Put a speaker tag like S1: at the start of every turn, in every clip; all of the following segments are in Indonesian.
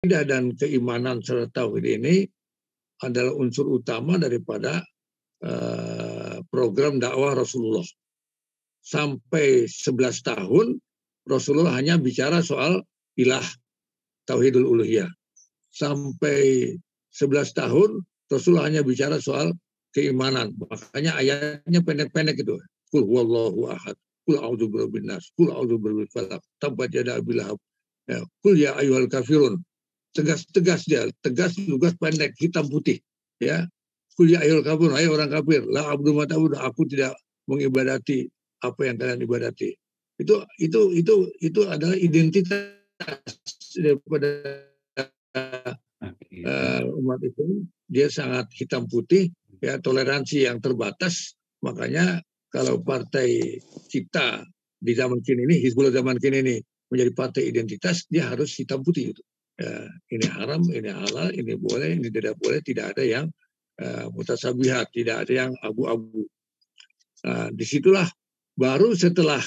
S1: Akidah dan keimanan serta tauhid ini adalah unsur utama daripada program dakwah Rasulullah. Sampai 11 tahun Rasulullah hanya bicara soal ilah, tauhidul uluhiyah. Sampai 11 tahun Rasulullah hanya bicara soal keimanan. Makanya ayatnya pendek-pendek itu. Qul huwallahu ahad, qul a'udzu birabbin nas, qul a'udzu birabbil falaq, tabbat yada abil lahab. Qul ya ayyuhal kafirun. Tegas dia, tegas, lugas, pendek, hitam putih. Ya, qul ya ayyuhal kafirun, hai orang kafir, la a'budu ma ta'budun, aku tidak mengibadati apa yang kalian ibadati. Itu adalah identitas daripada umat itu. Dia sangat hitam putih, ya, toleransi yang terbatas. Makanya kalau partai kita di zaman kini ini, Hizbullah zaman kini ini menjadi partai identitas, dia harus hitam putih itu. Ya, ini haram, ini halal, ini boleh, ini tidak boleh, tidak ada yang mutasabihat, tidak ada yang abu-abu. Nah, disitulah baru setelah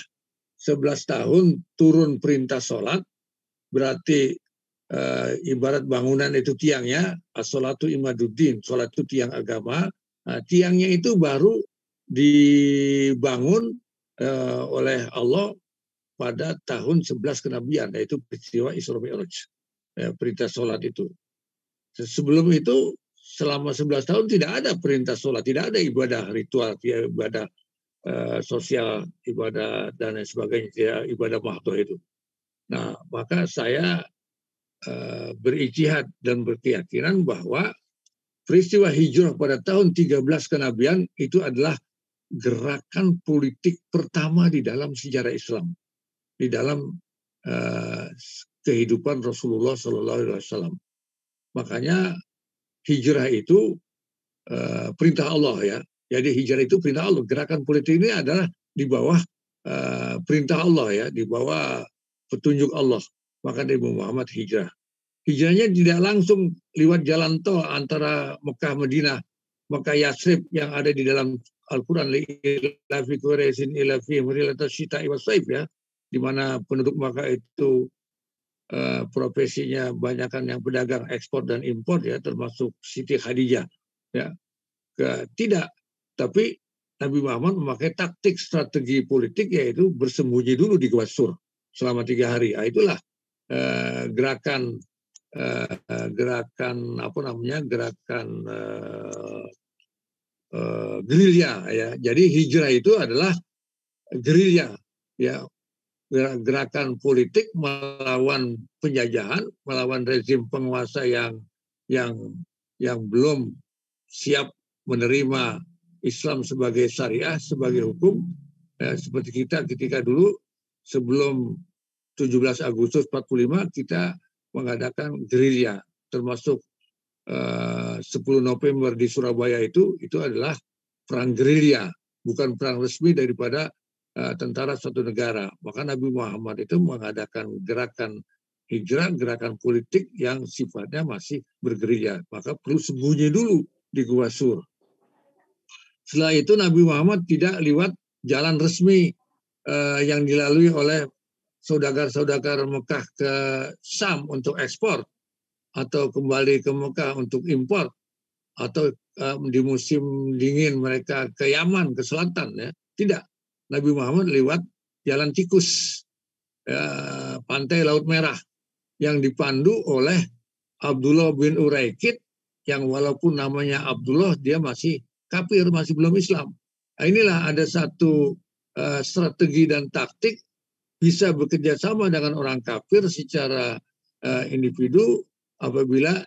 S1: 11 tahun turun perintah sholat, berarti ibarat bangunan itu tiangnya, as-sholatu imaduddin, sholat itu tiang agama. Nah, tiangnya itu baru dibangun oleh Allah pada tahun 11 kenabian, yaitu peristiwa Isra Mi'raj, perintah sholat itu. Sebelum itu selama 11 tahun tidak ada perintah sholat, tidak ada ibadah ritual, ibadah sosial, ibadah dan lain sebagainya, ibadah mahdoh itu. Nah, maka saya berijtihad dan berkeyakinan bahwa peristiwa hijrah pada tahun 13 kenabian itu adalah gerakan politik pertama di dalam sejarah Islam, di dalam kehidupan Rasulullah SAW. Makanya hijrah itu perintah Allah, ya. Jadi hijrah itu perintah Allah. Gerakan politik ini adalah di bawah perintah Allah, ya, di bawah petunjuk Allah. Maka Nabi Muhammad hijrah. Hijrahnya tidak langsung lewat jalan tol antara Mekah Madinah, Mekah Yathrib yang ada di dalam Al-Quran, ilafi Quraisyin ilafi murilatas syita'i wasaif, ya, di mana penduduk Mekah itu profesinya banyakkan yang pedagang ekspor dan impor, ya, termasuk Siti Khadijah, ya. Tidak, tapi Nabi Muhammad memakai taktik strategi politik, yaitu bersembunyi dulu di Gua Sur selama 3 hari. Nah, itulah gerakan apa namanya, gerakan gerilya, ya. Jadi hijrah itu adalah gerilya, ya, gerakan politik melawan penjajahan, melawan rezim penguasa yang belum siap menerima Islam sebagai syariah, sebagai hukum. Seperti kita ketika dulu sebelum 17 Agustus 45 kita mengadakan gerilya, termasuk 10 November di Surabaya itu adalah perang gerilya, bukan perang resmi daripada tentara suatu negara. Maka Nabi Muhammad itu mengadakan gerakan hijrah, gerakan politik yang sifatnya masih bergerilya. Maka perlu sembunyi dulu di Gua Sur. Setelah itu Nabi Muhammad tidak lewat jalan resmi yang dilalui oleh saudagar-saudagar Mekah ke Syam untuk ekspor, atau kembali ke Mekah untuk impor, atau di musim dingin mereka ke Yaman, ke selatan, ya. Tidak. Nabi Muhammad lewat jalan tikus, pantai Laut Merah, yang dipandu oleh Abdullah bin Uraikid, yang walaupun namanya Abdullah, dia masih kafir, masih belum Islam. Nah, inilah ada satu strategi dan taktik, bisa bekerja sama dengan orang kafir secara individu apabila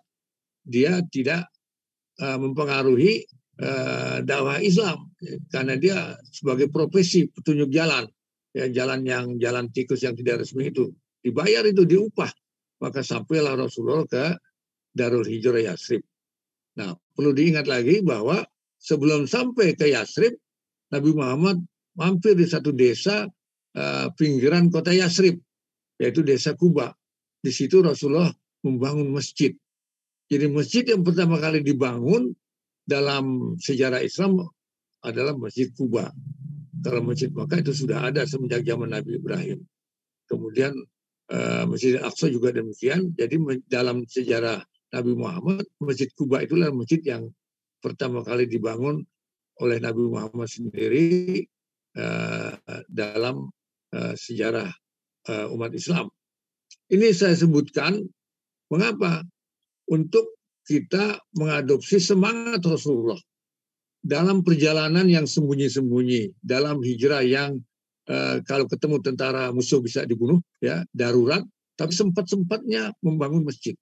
S1: dia tidak mempengaruhi dakwah Islam, karena dia sebagai profesi petunjuk jalan, ya, jalan tikus yang tidak resmi itu dibayar, itu diupah. Maka sampailah Rasulullah ke Darul Hijrah Yathrib. Nah, perlu diingat lagi bahwa sebelum sampai ke Yathrib, Nabi Muhammad mampir di satu desa pinggiran kota Yathrib, yaitu desa Kuba. Di situ Rasulullah membangun masjid. Jadi masjid yang pertama kali dibangun dalam sejarah Islam adalah Masjid Kuba. Kalau Masjid Makkah itu sudah ada semenjak zaman Nabi Ibrahim. Kemudian Masjid Al-Aqsa juga demikian. Jadi dalam sejarah Nabi Muhammad, Masjid Kuba itulah masjid yang pertama kali dibangun oleh Nabi Muhammad sendiri dalam sejarah umat Islam. Ini saya sebutkan mengapa? Untuk kita mengadopsi semangat Rasulullah dalam perjalanan yang sembunyi-sembunyi, dalam hijrah yang kalau ketemu tentara musuh bisa dibunuh, ya darurat, tapi sempat-sempatnya membangun masjid.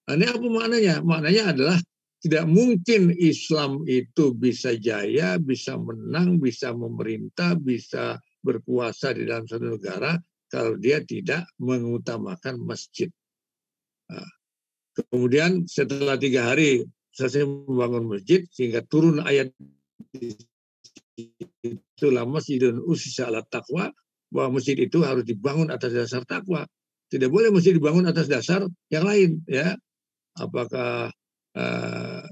S1: Ini apa maknanya? Maknanya adalah tidak mungkin Islam itu bisa jaya, bisa menang, bisa memerintah, bisa berkuasa di dalam satu negara kalau dia tidak mengutamakan masjid. Nah, kemudian setelah 3 hari selesai membangun masjid, sehingga turun ayat itulah masjidun ussisa ala taqwa, bahwa masjid itu harus dibangun atas dasar takwa. Tidak boleh masjid dibangun atas dasar yang lain, ya. Apakah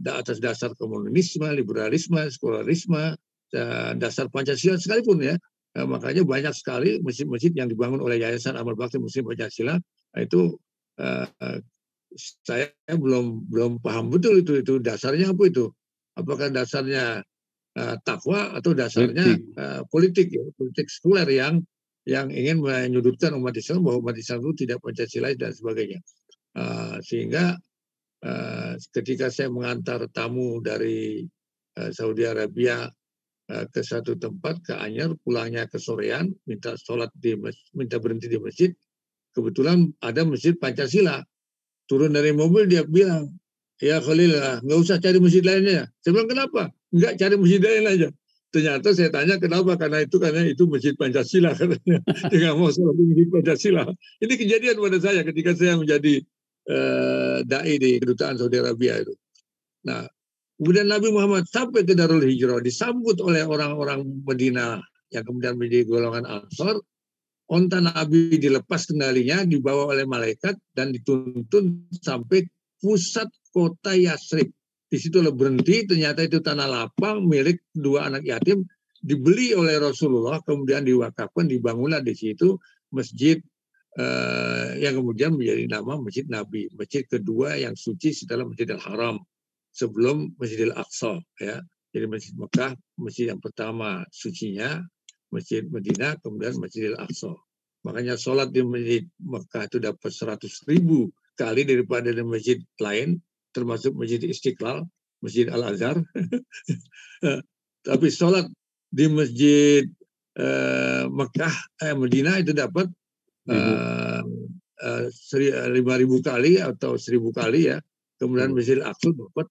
S1: atas dasar komunisme, liberalisme, sekularisme, dasar Pancasila sekalipun, ya. Makanya banyak sekali masjid-masjid yang dibangun oleh Yayasan Amal Bakti Muslim Pancasila itu saya belum paham betul itu dasarnya apa itu. Apakah dasarnya takwa atau dasarnya politik sekuler yang ingin menyudutkan umat Islam bahwa umat Islam itu tidak Pancasilais dan sebagainya. Sehingga ketika saya mengantar tamu dari Saudi Arabia ke satu tempat, ke Anyer, pulangnya ke sorean, minta berhenti di masjid, kebetulan ada masjid Pancasila. Turun dari mobil dia bilang, ya Khalil, nggak usah cari masjid lainnya. Saya bilang, kenapa? Nggak, cari masjid lain aja. Ternyata saya tanya kenapa, karena itu masjid Pancasila, katanya. Dia nggak mau sholat di masjid Pancasila. Ini kejadian pada saya ketika saya menjadi dai di kedutaan Saudi Arabia itu. Nah, kemudian Nabi Muhammad sampai ke Darul Hijrah, disambut oleh orang-orang Medina yang kemudian menjadi golongan Ansor. Onta Nabi dilepas kendalinya, dibawa oleh malaikat dan dituntun sampai pusat kota Yasrib. Di situ berhenti, ternyata itu tanah lapang milik 2 anak yatim, dibeli oleh Rasulullah, kemudian diwakafkan, dibangunlah di situ masjid yang kemudian menjadi nama Masjid Nabi, masjid kedua yang suci setelah Masjidil Haram, sebelum Masjidil Aqsa, ya. Jadi Masjid Mekah, masjid yang pertama sucinya, Masjid Madinah, kemudian Masjidil Aqsa. Makanya sholat di Masjid Mekah itu dapat 100.000 kali daripada di masjid lain, termasuk Masjid Istiqlal, Masjid Al-Azhar. Tapi sholat di Masjid Mekah, Madinah itu dapat 5.000 kali atau 1.000 kali, ya. Kemudian Masjid Al-Aqsa dapat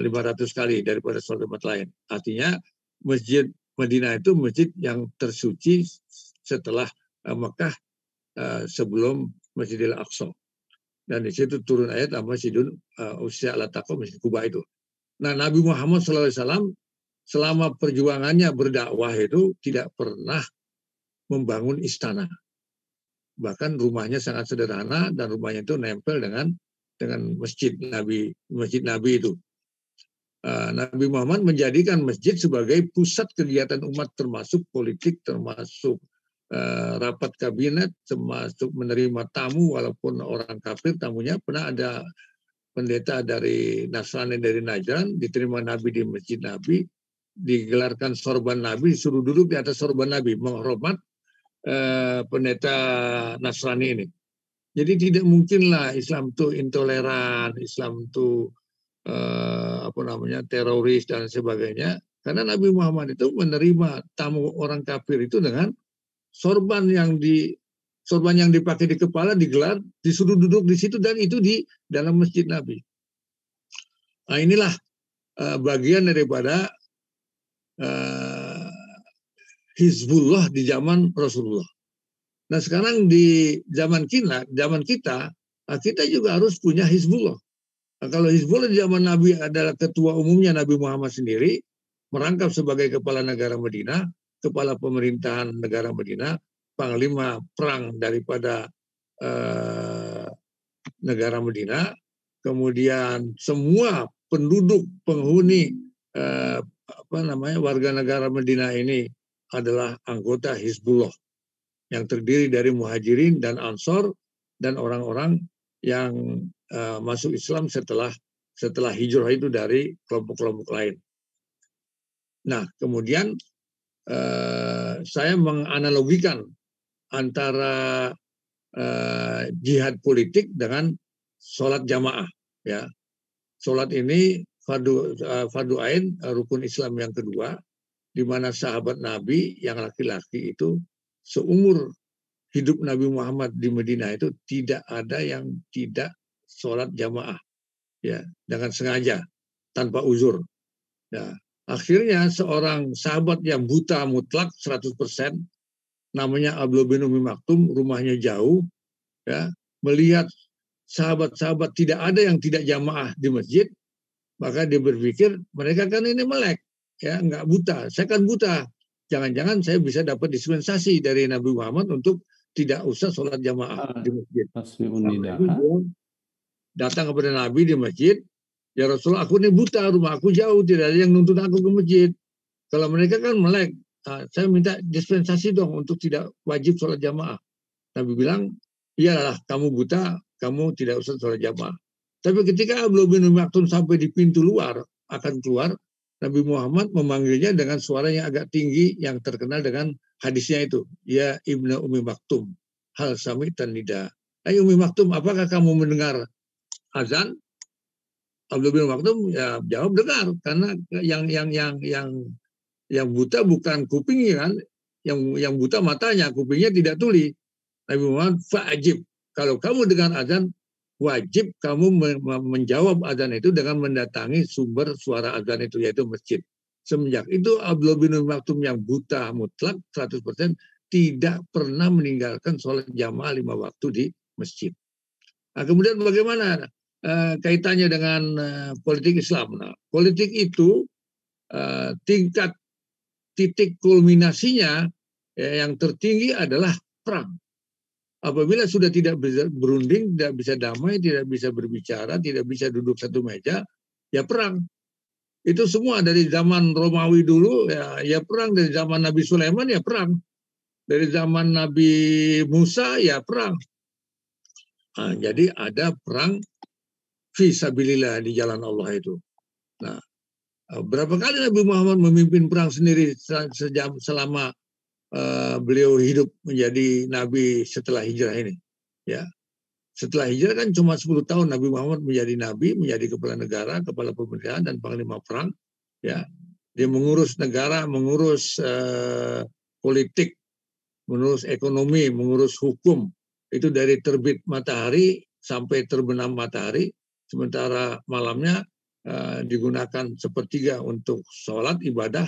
S1: 500 kali daripada sholat tempat lain. Artinya Masjid Madinah itu masjid yang tersuci setelah Mekah, sebelum Masjidil Aqsa. Dan di situ turun ayat Masjidun ussisa ala taqwa, Masjid Kuba itu. Nah, Nabi Muhammad SAW selama perjuangannya berdakwah itu tidak pernah membangun istana. Bahkan rumahnya sangat sederhana dan rumahnya itu nempel dengan masjid Nabi itu. Nabi Muhammad menjadikan masjid sebagai pusat kegiatan umat, termasuk politik, termasuk rapat kabinet, termasuk menerima tamu walaupun orang kafir tamunya. Pernah ada pendeta dari Nasrani dari Najran diterima Nabi di masjid Nabi, digelarkan sorban Nabi, disuruh duduk di atas sorban Nabi, menghormat pendeta Nasrani ini. Jadi tidak mungkinlah Islam itu intoleran, Islam itu teroris dan sebagainya, karena Nabi Muhammad itu menerima tamu orang kafir itu dengan sorban yang dipakai di kepala, digelar, disuruh duduk di situ, dan itu di dalam masjid Nabi. Nah, inilah bagian daripada Hizbullah di zaman Rasulullah. Nah, sekarang di zaman kita juga harus punya Hizbullah. Nah, kalau Hizbullah di zaman Nabi adalah ketua umumnya Nabi Muhammad sendiri, merangkap sebagai kepala negara Madinah, kepala pemerintahan negara Madinah, panglima perang daripada negara Madinah, kemudian semua penduduk, penghuni warga negara Madinah ini adalah anggota Hizbullah. yang terdiri dari Muhajirin dan Ansor dan orang-orang yang masuk Islam setelah hijrah itu dari kelompok-kelompok lain. Nah, kemudian saya menganalogikan antara jihad politik dengan sholat jamaah. Ya, sholat ini fardu ain, rukun Islam yang kedua, di mana sahabat Nabi yang laki-laki itu seumur hidup Nabi Muhammad di Madinah itu tidak ada yang tidak sholat jamaah, ya, dengan sengaja tanpa uzur. Ya, akhirnya seorang sahabat yang buta mutlak 100%, namanya Abdullah bin Umi Maktum, rumahnya jauh, ya, melihat sahabat-sahabat tidak ada yang tidak jamaah di masjid, maka dia berpikir mereka kan ini melek, ya, nggak buta, saya kan buta, jangan-jangan saya bisa dapat dispensasi dari Nabi Muhammad untuk tidak usah sholat jamaah di masjid. Karena itu dia datang kepada Nabi di masjid, ya Rasulullah, aku ini buta, rumah aku jauh, tidak ada yang nuntun aku ke masjid. Kalau mereka kan melek, saya minta dispensasi dong untuk tidak wajib sholat jamaah. Nabi bilang, iyalah kamu buta, kamu tidak usah sholat jamaah. Tapi ketika Abdullah bin Maktum sampai di pintu luar, akan keluar, Nabi Muhammad memanggilnya dengan suara yang agak tinggi, yang terkenal dengan hadisnya itu. Ya Ibnu Umi Maktum, hal sami'tan nida. Hai Umi Maktum, apakah kamu mendengar azan? Abdullah bin Maktum ya jawab dengar, karena yang buta bukan kupingnya kan, yang buta matanya, kupingnya tidak tuli. Nabi Muhammad fa'ajib, kalau kamu dengar azan, wajib kamu menjawab azan itu dengan mendatangi sumber suara azan itu, yaitu masjid. Semenjak itu Abdullah bin Maktum yang buta mutlak 100% tidak pernah meninggalkan sholat jamaah 5 waktu di masjid. Nah, kemudian bagaimana kaitannya dengan politik Islam? Nah, politik itu tingkat titik kulminasinya yang tertinggi adalah perang. Apabila sudah tidak bisa berunding, tidak bisa damai, tidak bisa berbicara, tidak bisa duduk satu meja, ya perang. Itu semua dari zaman Romawi dulu, ya perang. Dari zaman Nabi Sulaiman, ya perang. Dari zaman Nabi Musa, ya perang. Nah, jadi ada perang fisabilillah di jalan Allah itu. Nah, berapa kali Nabi Muhammad memimpin perang sendiri selama beliau hidup menjadi nabi setelah hijrah ini, ya. Setelah hijrah kan cuma 10 tahun Nabi Muhammad menjadi nabi, menjadi kepala negara, kepala pemerintahan dan panglima perang, ya. Dia mengurus negara, mengurus politik, mengurus ekonomi, mengurus hukum, itu dari terbit matahari sampai terbenam matahari, sementara malamnya digunakan sepertiga untuk sholat ibadah,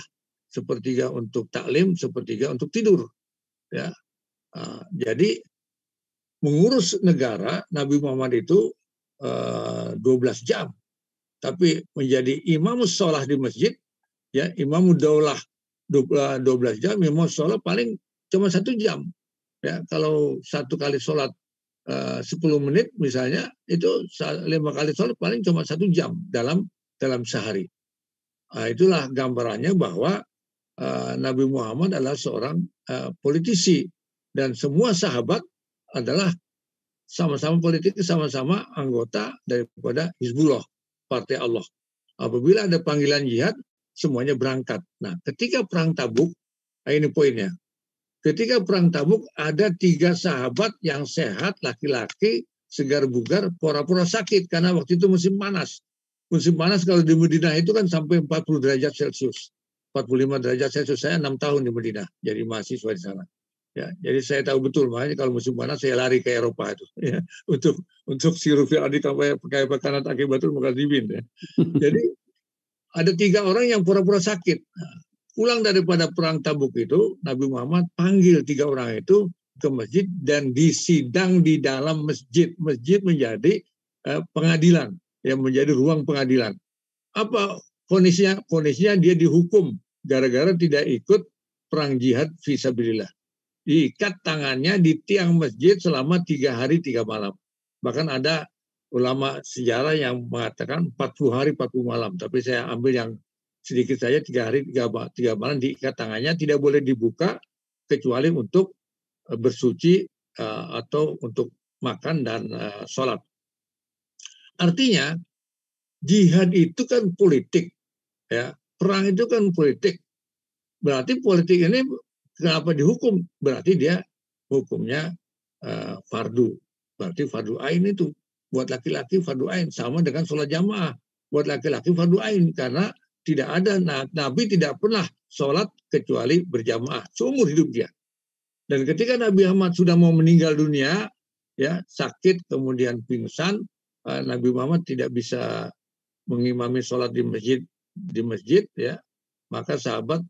S1: sepertiga untuk taklim, sepertiga untuk tidur. Ya, jadi mengurus negara Nabi Muhammad itu 12 jam, tapi menjadi imam sholat di masjid, ya imam daulah 12 jam, imam sholat paling cuma 1 jam. Ya, kalau satu kali sholat 10 menit misalnya, itu 5 kali sholat paling cuma 1 jam dalam sehari. Nah, itulah gambarannya bahwa Nabi Muhammad adalah seorang politisi, dan semua sahabat adalah sama-sama politik, sama-sama anggota daripada Hizbullah, Partai Allah. Apabila ada panggilan jihad, semuanya berangkat. Nah, ketika perang Tabuk, ini poinnya. Ketika perang Tabuk ada 3 sahabat yang sehat, laki-laki, segar bugar, pura-pura sakit karena waktu itu musim panas. Musim panas kalau di Madinah itu kan sampai 40 derajat Celcius. 45 derajat Celcius. Saya 6 tahun di Madinah jadi mahasiswa di sana. Ya, jadi saya tahu betul, makanya kalau musim panas saya lari ke Eropa itu, ya, untuk sirup adik pakai makanan akibatul mukadzibin, ya. Jadi ada 3 orang yang pura-pura sakit. Nah, pulang daripada perang Tabuk itu, Nabi Muhammad panggil 3 orang itu ke masjid dan disidang di dalam masjid. Masjid menjadi pengadilan, yang menjadi ruang pengadilan. Apa vonisnya? Vonisnya dia dihukum gara-gara tidak ikut perang jihad fisabilillah. Diikat tangannya di tiang masjid selama 3 hari 3 malam. Bahkan ada ulama sejarah yang mengatakan 40 hari 40 malam. Tapi saya ambil yang sedikit saja, 3 hari 3 malam diikat tangannya, tidak boleh dibuka kecuali untuk bersuci atau untuk makan dan sholat. Artinya jihad itu kan politik, ya, perang itu kan politik. Berarti politik ini kenapa dihukum? Berarti dia hukumnya fardu. Berarti fardu ain itu buat laki-laki fardu ain, sama dengan sholat jamaah buat laki-laki fardu ain, karena tidak ada Nabi tidak pernah sholat kecuali berjamaah seumur hidup dia. Dan ketika Nabi Muhammad sudah mau meninggal dunia, ya, sakit kemudian pingsan, Nabi Muhammad tidak bisa mengimami sholat di masjid, ya, maka sahabat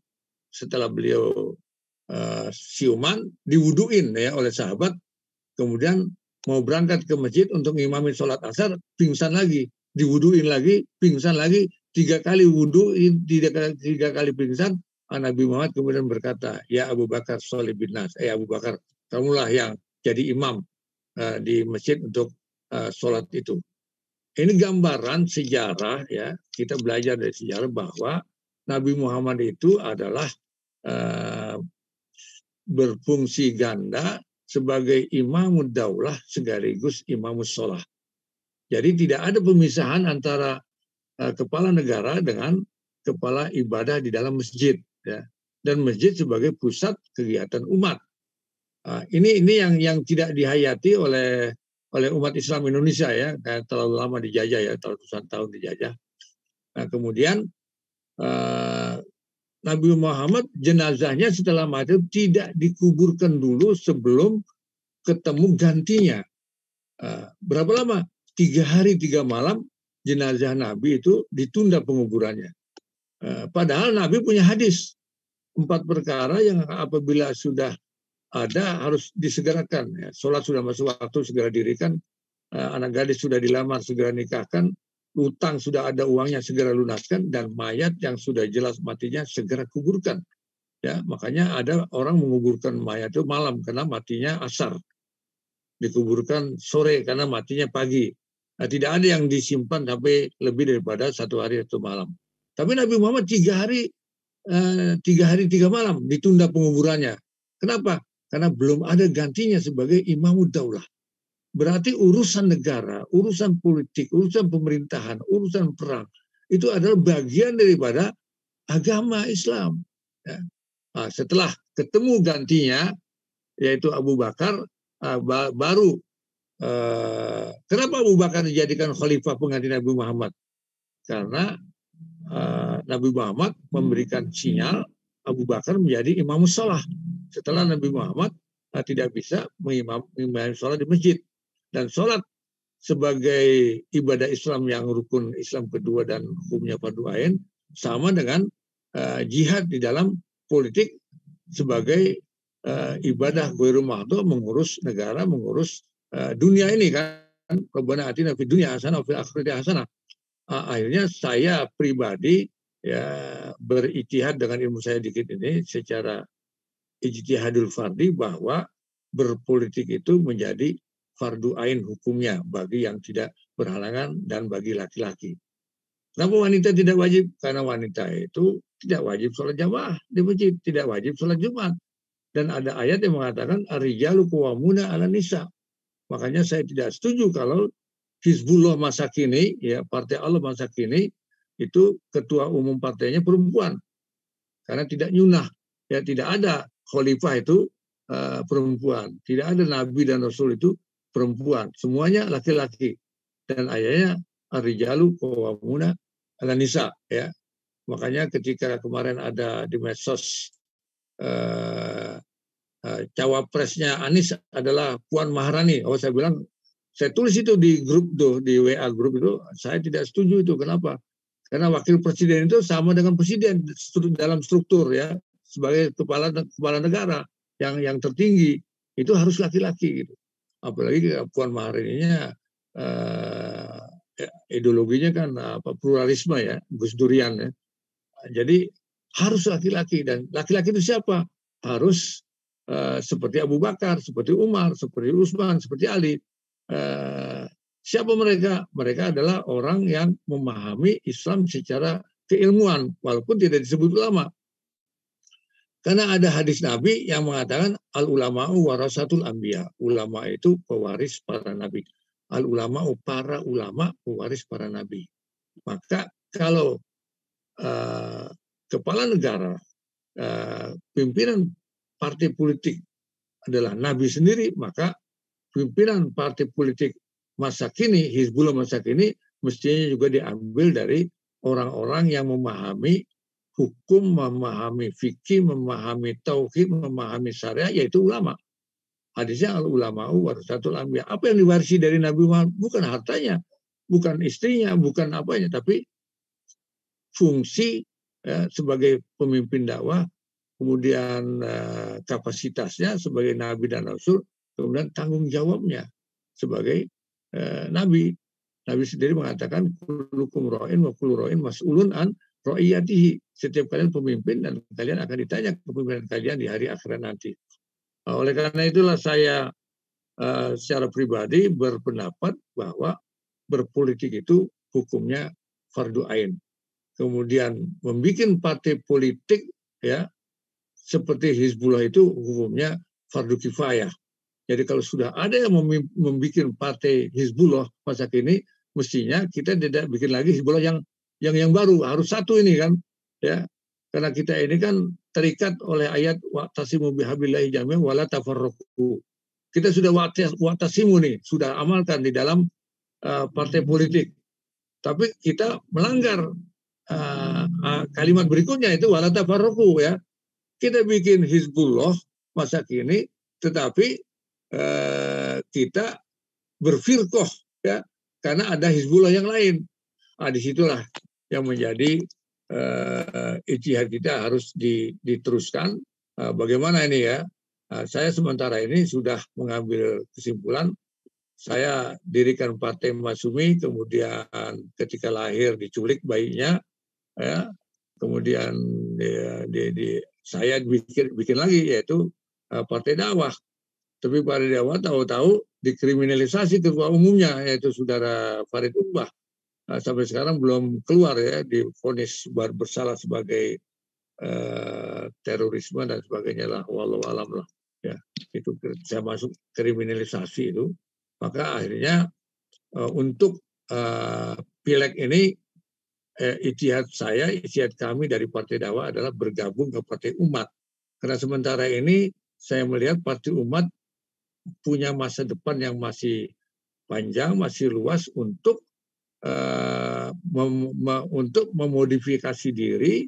S1: setelah beliau siuman diwuduin, ya, oleh sahabat, kemudian mau berangkat ke masjid untuk mengimami sholat asar, pingsan lagi, diwuduin lagi, pingsan lagi, 3 kali wuduin, 3 kali pingsan. Nabi Muhammad kemudian berkata, ya Abu Bakar sholli bin nas, Abu Bakar, kamulah yang jadi imam di masjid untuk sholat itu. Ini gambaran sejarah, ya, kita belajar dari sejarah bahwa Nabi Muhammad itu adalah berfungsi ganda sebagai imamud daulah sekaligus imamus sholah. Jadi tidak ada pemisahan antara kepala negara dengan kepala ibadah di dalam masjid, ya. Dan masjid sebagai pusat kegiatan umat. Ini yang tidak dihayati oleh umat Islam Indonesia, ya, kayak terlalu lama dijajah, ya, ratusan tahun dijajah. Nah, kemudian Nabi Muhammad jenazahnya setelah mati tidak dikuburkan dulu sebelum ketemu gantinya. Berapa lama? 3 hari 3 malam jenazah Nabi itu ditunda penguburannya. Padahal Nabi punya hadis 4 perkara yang apabila sudah ada harus disegerakan. Ya. Sholat sudah masuk waktu, segera dirikan. Anak gadis sudah dilamar, segera nikahkan. Utang sudah ada uangnya, segera lunaskan. Dan mayat yang sudah jelas matinya, segera kuburkan. Ya, makanya ada orang menguburkan mayat itu malam, karena matinya asar. Dikuburkan sore, karena matinya pagi. Nah, tidak ada yang disimpan sampai lebih daripada 1 hari 1 malam. Tapi Nabi Muhammad 3 hari 3 malam ditunda penguburannya. Kenapa? Karena belum ada gantinya sebagai imamud daulah. Berarti urusan negara, urusan politik, urusan pemerintahan, urusan perang, itu adalah bagian daripada agama Islam. Ya. Nah, setelah ketemu gantinya, yaitu Abu Bakar, baru kenapa Abu Bakar dijadikan khalifah pengganti Nabi Muhammad? Karena Nabi Muhammad memberikan sinyal Abu Bakar menjadi imam sholat. Setelah Nabi Muhammad tidak bisa mengimami sholat di masjid. Dan sholat sebagai ibadah Islam yang rukun Islam kedua dan hukumnya fardu ain, sama dengan jihad di dalam politik sebagai ibadah ghairu mahdhur, mengurus negara, mengurus dunia ini kan. Rabbana atina fid dunya hasanah wa fil akhirati hasanah. Akhirnya saya pribadi, ya, berijtihad dengan ilmu saya dikit ini secara ijtihadul fardi bahwa berpolitik itu menjadi fardu ain hukumnya bagi yang tidak berhalangan dan bagi laki-laki. Kenapa wanita tidak wajib? Karena wanita itu tidak wajib sholat jamaah di masjid, tidak wajib sholat Jumat. Dan ada ayat yang mengatakan ar-rijalu qawwamuna 'alan nisa. Makanya saya tidak setuju kalau Hizbullah masa kini, ya, Partai Allah masa kini, itu ketua umum partainya perempuan. Karena tidak nyunah, ya, tidak ada khalifah itu perempuan. Tidak ada Nabi dan Rasul itu perempuan. Semuanya laki-laki. Dan ayatnya ar-rijalu qawwamuna 'alan nisa, ya. Makanya ketika kemarin ada di medsos cawapresnya Anies adalah Puan Maharani. Oh, saya bilang, saya tulis itu di grup tuh, di WA grup itu, saya tidak setuju itu. Kenapa? Karena wakil presiden itu sama dengan presiden dalam struktur, ya, sebagai kepala negara yang tertinggi itu harus laki-laki gitu. Apalagi Puan Maharaninya ideologinya kan pluralisme, ya, Gus Durian, ya. Jadi harus laki-laki, dan laki-laki itu siapa? Harus seperti Abu Bakar, seperti Umar, seperti Utsman, seperti Ali. Siapa mereka? Mereka adalah orang yang memahami Islam secara keilmuan, walaupun tidak disebut ulama. Karena ada hadis Nabi yang mengatakan al-ulama'u warasatul anbiya. Ulama itu pewaris para nabi. Al-ulama'u, para ulama pewaris para nabi. Maka kalau kepala negara, pimpinan partai politik adalah nabi sendiri, maka pimpinan partai politik masa kini, Hizbullah masa kini, mestinya juga diambil dari orang-orang yang memahami hukum, memahami fikih, memahami tauhid, memahami syariat, yaitu ulama. Hadisnya al-ulama'u warasatul anbiya. Apa yang diwarisi dari Nabi Muhammad? Bukan hartanya, bukan istrinya, bukan apanya, tapi fungsi ya, sebagai pemimpin dakwah, kemudian kapasitasnya sebagai nabi dan rasul, kemudian tanggung jawabnya sebagai nabi. Nabi sendiri mengatakan kullukum ra'in wa kullu ra'in mas'ulun an ra'iyatihi. Setiap kalian pemimpin dan kalian akan ditanya kepemimpinan kalian di hari akhirat nanti. Oleh karena itulah saya secara pribadi berpendapat bahwa berpolitik itu hukumnya fardu ain. Kemudian membuat partai politik ya seperti Hizbullah itu hukumnya fardu kifayah. Jadi kalau sudah ada yang membuat partai Hizbullah masa kini, mestinya kita tidak bikin lagi Hizbullah yang baru, harus satu ini kan, ya. Karena kita ini kan terikat oleh ayat wa'tasimu bihablillahi jami'an wala tafarraqu. Kita sudah wa'tasimu nih, sudah amalkan di dalam partai politik. Tapi kita melanggar kalimat berikutnya itu wala tafarraqu ya. Kita bikin Hizbullah masa kini, tetapi kita berfirqoh ya, karena ada Hizbullah yang lain. Disitulah yang menjadi ijtihad kita harus diteruskan. Bagaimana ini ya? Saya sementara ini sudah mengambil kesimpulan. Saya dirikan Partai Masyumi, kemudian ketika lahir diculik bayinya, ya, kemudian saya bikin lagi yaitu Partai Dakwah. Tapi Partai Dakwah tahu-tahu dikriminalisasi ketua umumnya yaitu saudara Farid Umbah. Sampai sekarang belum keluar ya, divonis bersalah sebagai terorisme dan sebagainya lah, wallahu alam lah ya. Itu saya masuk kriminalisasi itu. Maka akhirnya untuk pileg ini ijtihad kami dari Partai Dakwah adalah bergabung ke Partai Umat. Karena sementara ini saya melihat Partai Umat punya masa depan yang masih panjang, masih luas untuk memodifikasi diri,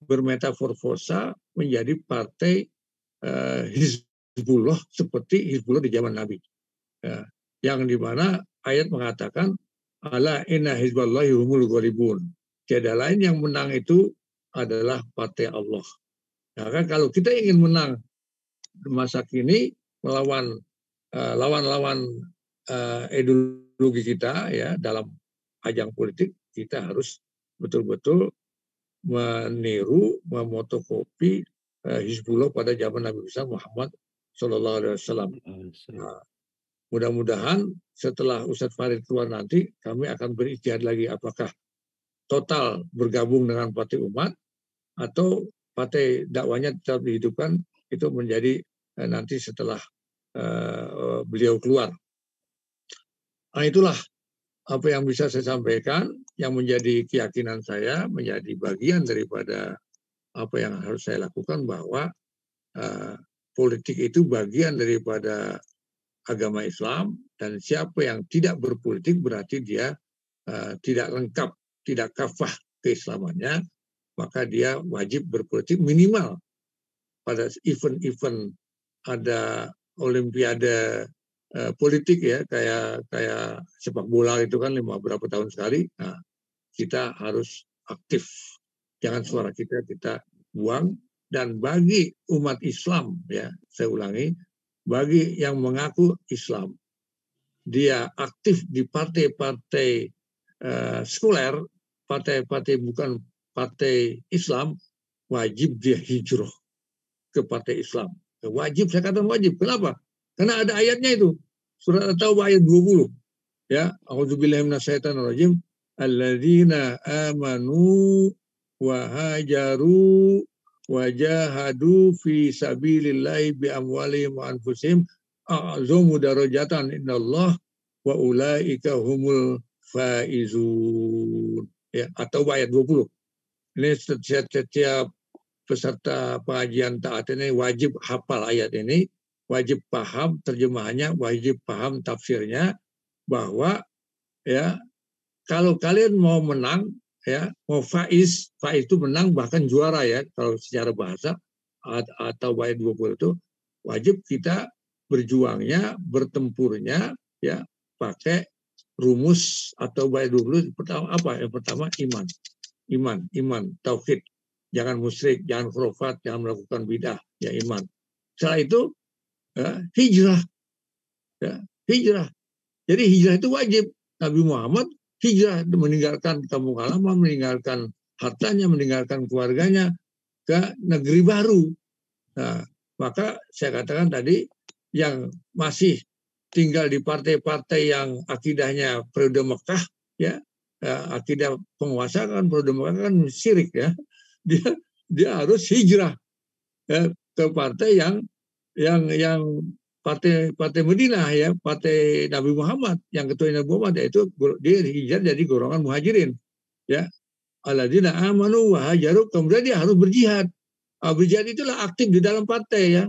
S1: bermetaforfosa menjadi partai Hizbullah seperti Hizbullah di zaman Nabi. Yang dimana ayat mengatakan ala inna hizballahi humul ghalibun. Tiada lain yang menang itu adalah partai Allah. Nah, kan kalau kita ingin menang masa kini melawan lawan-lawan ideologi kita ya dalam ajang politik, kita harus betul-betul meniru, memotokopi Hizbullah pada zaman Nabi besar Muhammad Sallallahu Alaihi Wasallam. Mudah-mudahan setelah Ustadz Farid keluar nanti kami akan berijtihad lagi apakah total bergabung dengan Partai Umat atau partai dakwanya tetap dihidupkan, itu menjadi nanti setelah beliau keluar. Nah, itulah apa yang bisa saya sampaikan, yang menjadi keyakinan saya, menjadi bagian daripada apa yang harus saya lakukan, bahwa politik itu bagian daripada agama Islam, dan siapa yang tidak berpolitik berarti dia tidak lengkap, tidak kafah keislamannya, maka dia wajib berpolitik minimal pada event-event ada olimpiade politik ya, kayak sepak bola itu kan berapa tahun sekali. Nah, kita harus aktif, jangan suara kita buang. Dan bagi umat Islam ya, saya ulangi, bagi yang mengaku Islam, dia aktif di partai-partai sekuler, partai-partai bukan partai Islam, wajib dia hijrah ke partai Islam. Wajib, saya katakan wajib. Kenapa? Karena ada ayatnya itu. Surat At-Taubah ayat 20. Ya, a'udzubillahi minasyaitonirrajim. Alladzina amanu wa hajaru wajahadu fi sabilillahi bi amwalihim wa anfusihim a'zamu darajatan indallah wa ulaika humul faizun. Ya, atau ayat 20. Ini setiap peserta pengajian taat ini wajib hafal ayat ini, wajib paham terjemahannya, wajib paham tafsirnya, bahwa ya kalau kalian mau menang, ya mau faiz itu menang bahkan juara ya kalau secara bahasa, atau ayat 20 itu wajib kita berjuangnya, bertempurnya ya pakai rumus atau ayat 20. Pertama apa? Yang pertama iman, tauhid. Jangan musyrik, jangan khurafat, jangan melakukan bidah, ya iman. Setelah itu ya, hijrah. Ya, hijrah. Jadi hijrah itu wajib. Nabi Muhammad hijrah, meninggalkan kampung halaman, meninggalkan hartanya, meninggalkan keluarganya ke negeri baru. Nah, maka saya katakan tadi, yang masih tinggal di partai-partai yang akidahnya periode Mekah, ya, akidah penguasa kan periode Mekah kan syirik ya. Dia harus hijrah ya, ke partai yang partai Madinah ya, partai Nabi Muhammad, yang ketua Nabi Muhammad, yaitu dia hijrah jadi golongan muhajirin ya, alladzina amanu wa hajaru, kemudian dia harus berjihad. Berjihad itulah aktif di dalam partai ya,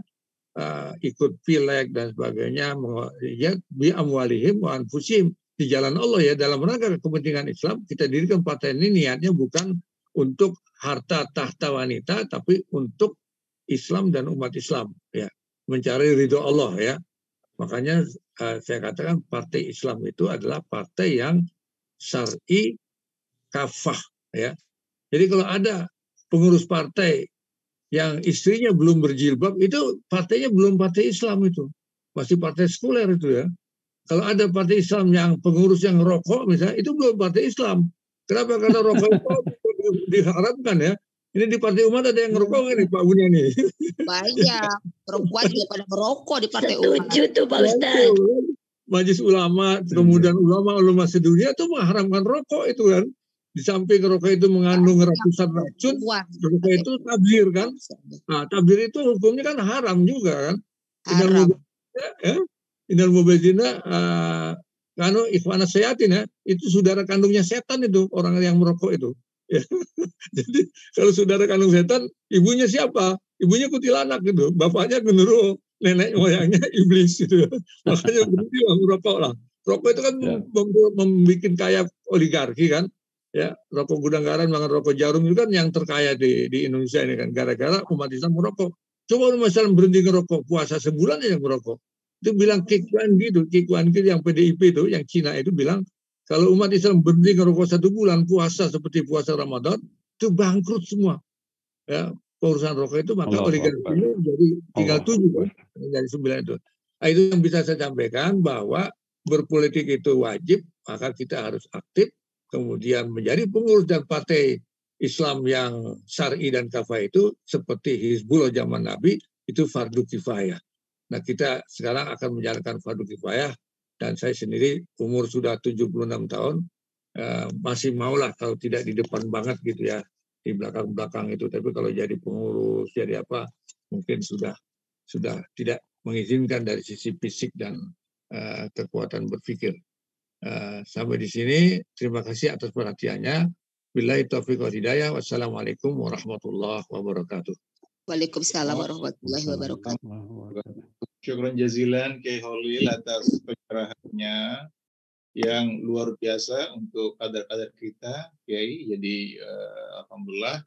S1: ikut pileg dan sebagainya, ya bi amwalihim wa anfusihim, di jalan Allah ya, dalam rangka kepentingan Islam. Kita dirikan partai ini niatnya bukan untuk harta tahta wanita, tapi untuk Islam dan umat Islam ya, mencari ridho Allah ya. Makanya saya katakan partai Islam itu adalah partai yang syar'i kafah ya. Jadi kalau ada pengurus partai yang istrinya belum berjilbab, itu partainya belum partai Islam, itu masih partai sekuler itu ya. Kalau ada partai Islam yang pengurus yang rokok misalnya, itu belum partai Islam. Kenapa? Karena rokok itu diharamkan ya. Ini di Partai Umat ada yang ngerokok ini Pak Bunya nih.
S2: Banyak perempuan juga pada merokok di Partai Umat.
S3: Setuju tuh Pak Ustadz.
S1: Majelis ulama, kemudian ulama sedunia itu mengharamkan rokok itu kan. Di samping rokok itu mengandung ratusan racun, rokok itu tabzir kan. Nah, tabzir itu hukumnya kan haram juga kan. Innal mubadzirina kanu ikhwana syayatin ya, itu saudara kandungnya setan itu orang yang merokok itu. Ya. Jadi kalau saudara kandung setan, ibunya siapa? Ibunya kuntilanak gitu, bapaknya genderuwo, nenek moyangnya iblis gitu. Makanya berhenti lah merokok lah. Rokok itu kan membuat kaya oligarki kan. Ya, rokok gudang garam, makan rokok jarum itu kan yang terkaya di Indonesia ini kan, gara-gara umat Islam merokok. Coba umat Islam berhenti ngerokok, puasa sebulan aja merokok. Itu bilang Ki Kuan Gi yang PDIP itu, yang Cina itu bilang, kalau umat Islam berhenti ngerokok 1 bulan, puasa seperti puasa Ramadan, itu bangkrut semua. Ya, urusan rokok itu, maka oligarkinya jadi tinggal 7 kan, jadi 9 itu. Nah, itu yang bisa saya sampaikan, bahwa berpolitik itu wajib, maka kita harus aktif, kemudian menjadi pengurus dan partai Islam yang syar'i dan kafah itu, seperti Hizbullah zaman Nabi, itu fardu kifayah. Nah, kita sekarang akan menjalankan fardu kifayah, dan saya sendiri umur sudah 76 tahun, masih maulah kalau tidak di depan banget gitu ya, di belakang-belakang itu. Tapi kalau jadi pengurus, jadi apa, mungkin sudah tidak mengizinkan dari sisi fisik dan kekuatan berpikir. Sampai di sini, terima kasih atas perhatiannya. Billahi taufiq wal hidayah. Wassalamualaikum warahmatullahi wabarakatuh.
S2: Waalaikumsalam warahmatullahi wabarakatuh.
S4: Syukran jazilan Kiai Holil atas pencerahannya yang luar biasa untuk kader-kader kita, Kiai. Jadi alhamdulillah,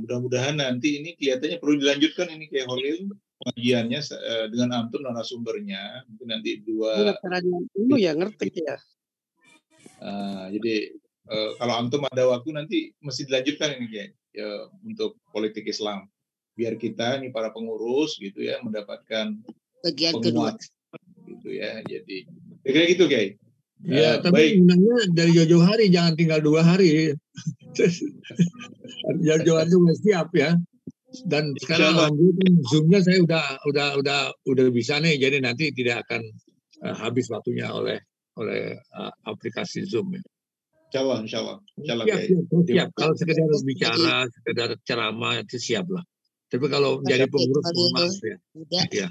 S4: mudah-mudahan nanti ini kelihatannya perlu dilanjutkan ini Kiai Holil pengajiannya dengan antum narasumbernya. Mungkin nanti 2
S3: dulu ya ngerti ya.
S4: Jadi kalau antum ada waktu nanti mesti dilanjutkan ini Kiai, untuk politik Islam. Biar kita ini para pengurus gitu ya mendapatkan
S2: bagian kedua
S4: gitu ya. Jadi kira-kira gitu Kiai.
S1: Ya, tapi sebenarnya dari jauh-jauh hari, jangan tinggal 2 hari. Jauh-jauh hari sudah siap ya. Dan sekarang alhamdulillah Zoom-nya saya udah bisa nih, jadi nanti tidak akan habis waktunya oleh aplikasi Zoom ya.
S4: Insya Allah,
S1: Siap,
S4: Kiai.
S1: siap. Kalau sekedar bicara, sekedar ceramah itu siap lah. Tapi kalau jadi pengurus, mohon maaf ya. Ya.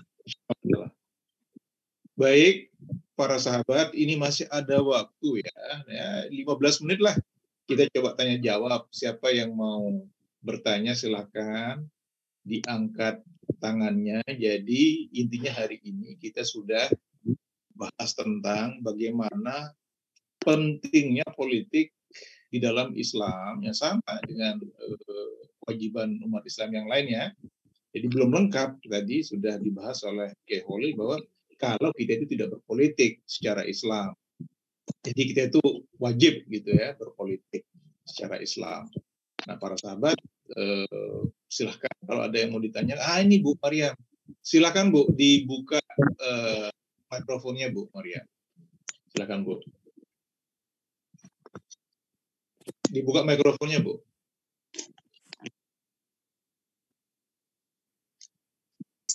S4: Alhamdulillah. Baik, para sahabat, ini masih ada waktu ya 15 menit lah. Kita coba tanya jawab. Siapa yang mau bertanya silakan diangkat tangannya. Jadi intinya hari ini kita sudah bahas tentang bagaimana pentingnya politik di dalam Islam yang sama dengan kewajiban umat Islam yang lainnya. Jadi belum lengkap, tadi sudah dibahas oleh Kiai Holil bahwa kalau kita itu tidak berpolitik secara Islam, jadi kita itu wajib gitu ya berpolitik secara Islam. Nah para sahabat silahkan kalau ada yang mau ditanya, ini Bu Maryam, silahkan Bu dibuka mikrofonnya Bu Maryam, silahkan Bu. Dibuka mikrofonnya, Bu.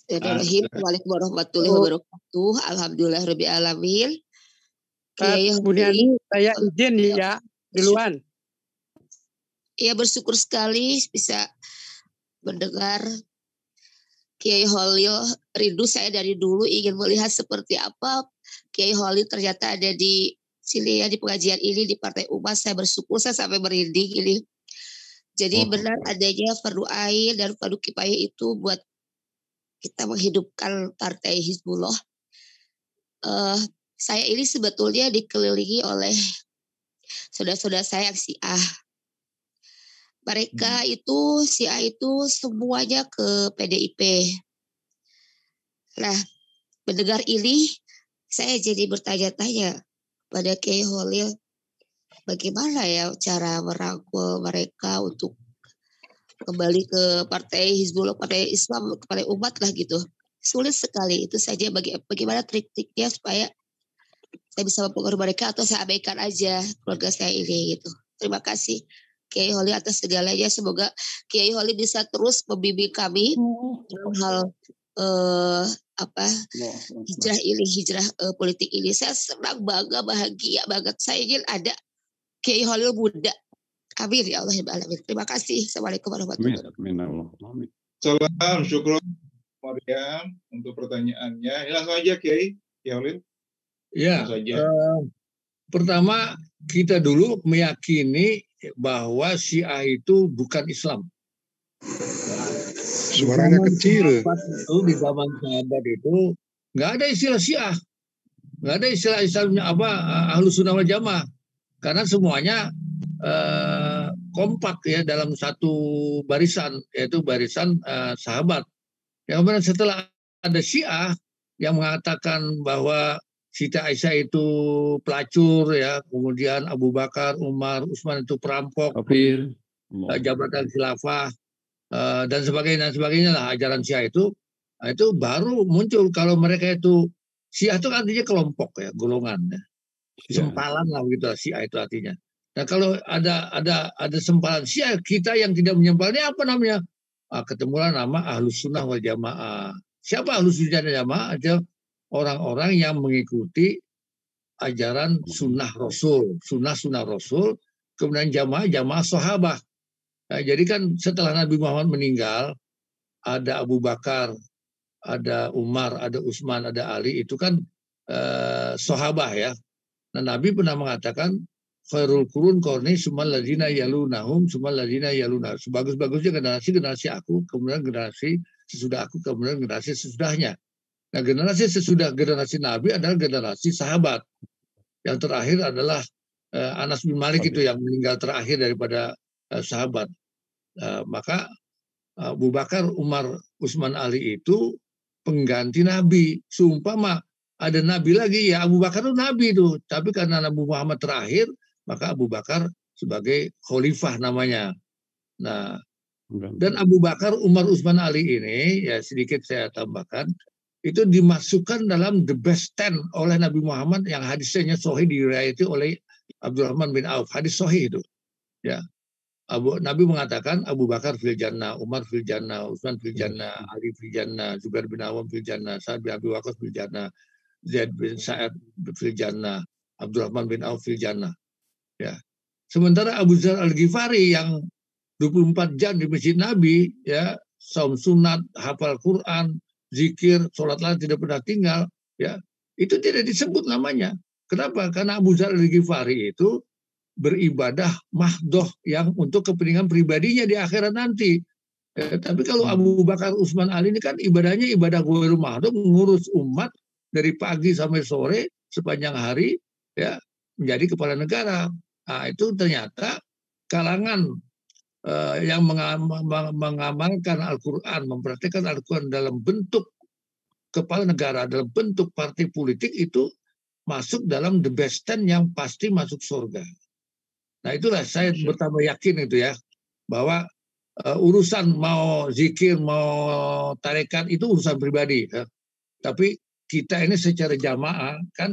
S2: Bismillahirrahmanirrahim. Waalaikumsalam warahmatullahi wabarakatuh. Alhamdulillah alamin.
S3: Bu Niani, saya izin ya duluan.
S2: Ya bersyukur sekali bisa mendengar Kiai Holil. Rindu saya dari dulu ingin melihat seperti apa Kiai Holil ternyata ada di sini ya, di pengajian ini di Partai Umat. Saya bersyukur, saya sampai merinding ini. Jadi benar adanya fardu ain dan fardu kifayah itu buat kita menghidupkan Partai Hizbullah. Saya ini sebetulnya dikelilingi oleh saudara-saudara saya yang Syiah. Mereka itu Syiah itu semuanya ke PDIP. Nah, mendengar ini saya jadi bertanya-tanya pada Kiai Holil, bagaimana ya cara merangkul mereka untuk kembali ke Partai Hizbullah, Partai Islam, Partai Umat lah gitu. Sulit sekali. Itu saja bagaimana trik-triknya supaya saya bisa mempengaruhi mereka atau saya abaikan aja keluarga saya ini gitu. Terima kasih Kiai Holil atas segalanya. Semoga Kiai Holil bisa terus membimbing kami dalam hal hijrah politik ini. Saya senang, bangga, bahagia banget. Saya ingin ada Kiai Holil muda. Amin ya Allah ya alamin. Terima kasih. Assalamualaikum warahmatullahi wabarakatuh.
S4: Salam, syukur Maryam untuk pertanyaannya. Langsung aja Kiai Holil.
S1: Ya, pertama kita dulu meyakini bahwa Syiah itu bukan Islam.
S5: Suaranya kecil.
S1: Di zaman sahabat itu nggak ada istilah Syiah, nggak ada istilah Islamnya Ahlus Sunnah wal Jamaah, karena semuanya kompak ya dalam satu barisan, yaitu barisan sahabat. Kemudian setelah ada Syiah yang mengatakan bahwa Siti Aisyah itu pelacur ya, kemudian Abu Bakar, Umar, Utsman itu perampok, jabatan khilafah dan sebagainya lah ajaran Syiah itu baru muncul. Kalau mereka itu Syiah itu artinya kelompok ya, golongan ya. Sempalan lah gitu Syiah itu artinya. Nah kalau ada sempalan Syiah, kita yang tidak menyempal ini apa namanya? Ketemulah nama Ahlus Sunnah wal Jamaah. Siapa Ahlus Sunnah wal Jamaah? Aja orang-orang yang mengikuti ajaran sunnah Rasul, sunnah Rasul, kemudian jamaah sahabat. Nah, jadi kan setelah Nabi Muhammad meninggal, ada Abu Bakar, ada Umar, ada Utsman, ada Ali, itu kan sahabat ya. Nah, Nabi pernah mengatakan khairul qurun qarni sumal ladzina yalunahum sumal ladzina yalunah. Sebagus-bagusnya generasi aku, kemudian generasi sesudah aku, kemudian generasi sesudahnya. Nah, generasi sesudah generasi Nabi adalah generasi sahabat. Yang terakhir adalah Anas bin Malik itu yang meninggal terakhir daripada sahabat. Maka Abu Bakar, Umar, Utsman, Ali itu pengganti Nabi. Seumpama ada Nabi lagi, ya Abu Bakar itu Nabi itu. Tapi karena Nabi Muhammad terakhir, maka Abu Bakar sebagai khalifah namanya. Nah, dan Abu Bakar, Umar, Utsman, Ali ini, ya sedikit saya tambahkan, itu dimasukkan dalam the best 10 oleh Nabi Muhammad yang hadisnya sahih diriwayati oleh Abdurrahman bin Auf. Hadis sahih itu. Ya. Nabi mengatakan Abu Bakar fil jannah, Umar fil jannah, Utsman fil jannah, Ali fil jannah, Zubair bin Awam fil jannah, Sa'ad bin Abi Waqqas fil jannah, Zaid bin Sa'ad fil jannah, Abdurrahman bin Auf fil jannah. Ya. Sementara Abu Dzar Al-Ghifari yang 24 jam di Masjid Nabi, ya, saum sunat, hafal Quran, zikir, sholat lain tidak pernah tinggal, ya, itu tidak disebut namanya. Kenapa? Karena Abu Dzar Al-Ghifari itu beribadah mahdoh yang untuk kepentingan pribadinya di akhirat nanti. Tapi kalau Abu Bakar Utsman Ali ini kan ibadahnya ibadah ghairul mahdoh, mengurus umat dari pagi sampai sore sepanjang hari, ya, menjadi kepala negara. Nah, itu ternyata kalangan yang mengamalkan Al-Quran, mempraktikkan Al-Quran dalam bentuk kepala negara, dalam bentuk partai politik itu masuk dalam the best 10 yang pasti masuk surga. Nah, itulah saya bertambah yakin itu ya, bahwa urusan mau zikir, mau tarekat itu urusan pribadi. Ya. Tapi kita ini secara jamaah kan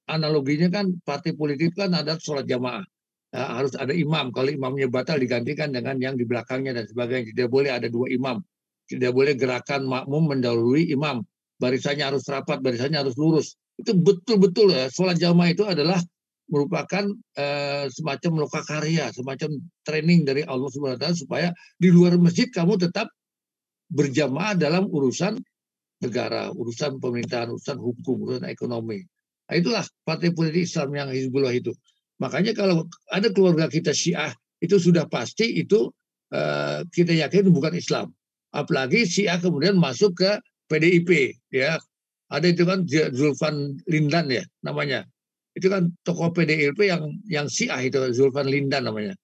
S1: analoginya kan partai politik kan ada sholat jamaah. Harus ada imam. Kalau imamnya batal digantikan dengan yang di belakangnya dan sebagainya. Tidak boleh ada dua imam. Tidak boleh gerakan makmum mendahului imam. Barisannya harus rapat, barisannya harus lurus. Itu betul-betul ya. Sholat jamaah itu adalah merupakan semacam lokakarya, semacam training dari Allah SWT supaya di luar masjid kamu tetap berjamaah dalam urusan negara, urusan pemerintahan, urusan hukum, urusan ekonomi. Nah, itulah partai politik Islam yang Hizbullah itu. Makanya kalau ada keluarga kita Syiah, itu sudah pasti itu kita yakin bukan Islam. Apalagi Syiah kemudian masuk ke PDIP, ya. Ada itu kan Zulfan Lindan ya namanya. Itu kan tokoh PDIP yang Syiah itu, Zulfan Lindan namanya.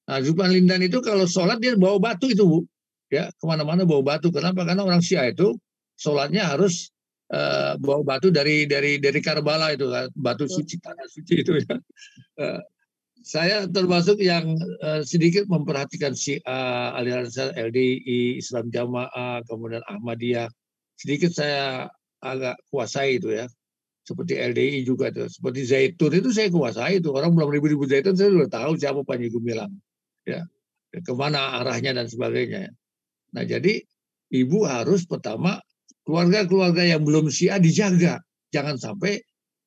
S1: Nah, Zulfan Lindan itu kalau sholat dia bawa batu itu, Bu. Ya, kemana-mana bawa batu. Kenapa? Karena orang Syiah itu sholatnya harus bawa batu dari Karbala itu, batu suci, tanah suci itu ya. Saya termasuk yang sedikit memperhatikan Syiah, aliran LDI, Islam Jamaah, kemudian Ahmadiyah. Sedikit saya agak kuasai itu ya. Seperti LDI juga itu, seperti Zaitun itu saya kuasai itu. Orang belum ribut-ribut Zaitun saya sudah tahu siapa Panji Gumilang, ya, kemana arahnya dan sebagainya. Nah, jadi ibu harus pertama keluarga-keluarga yang belum Syiah dijaga, jangan sampai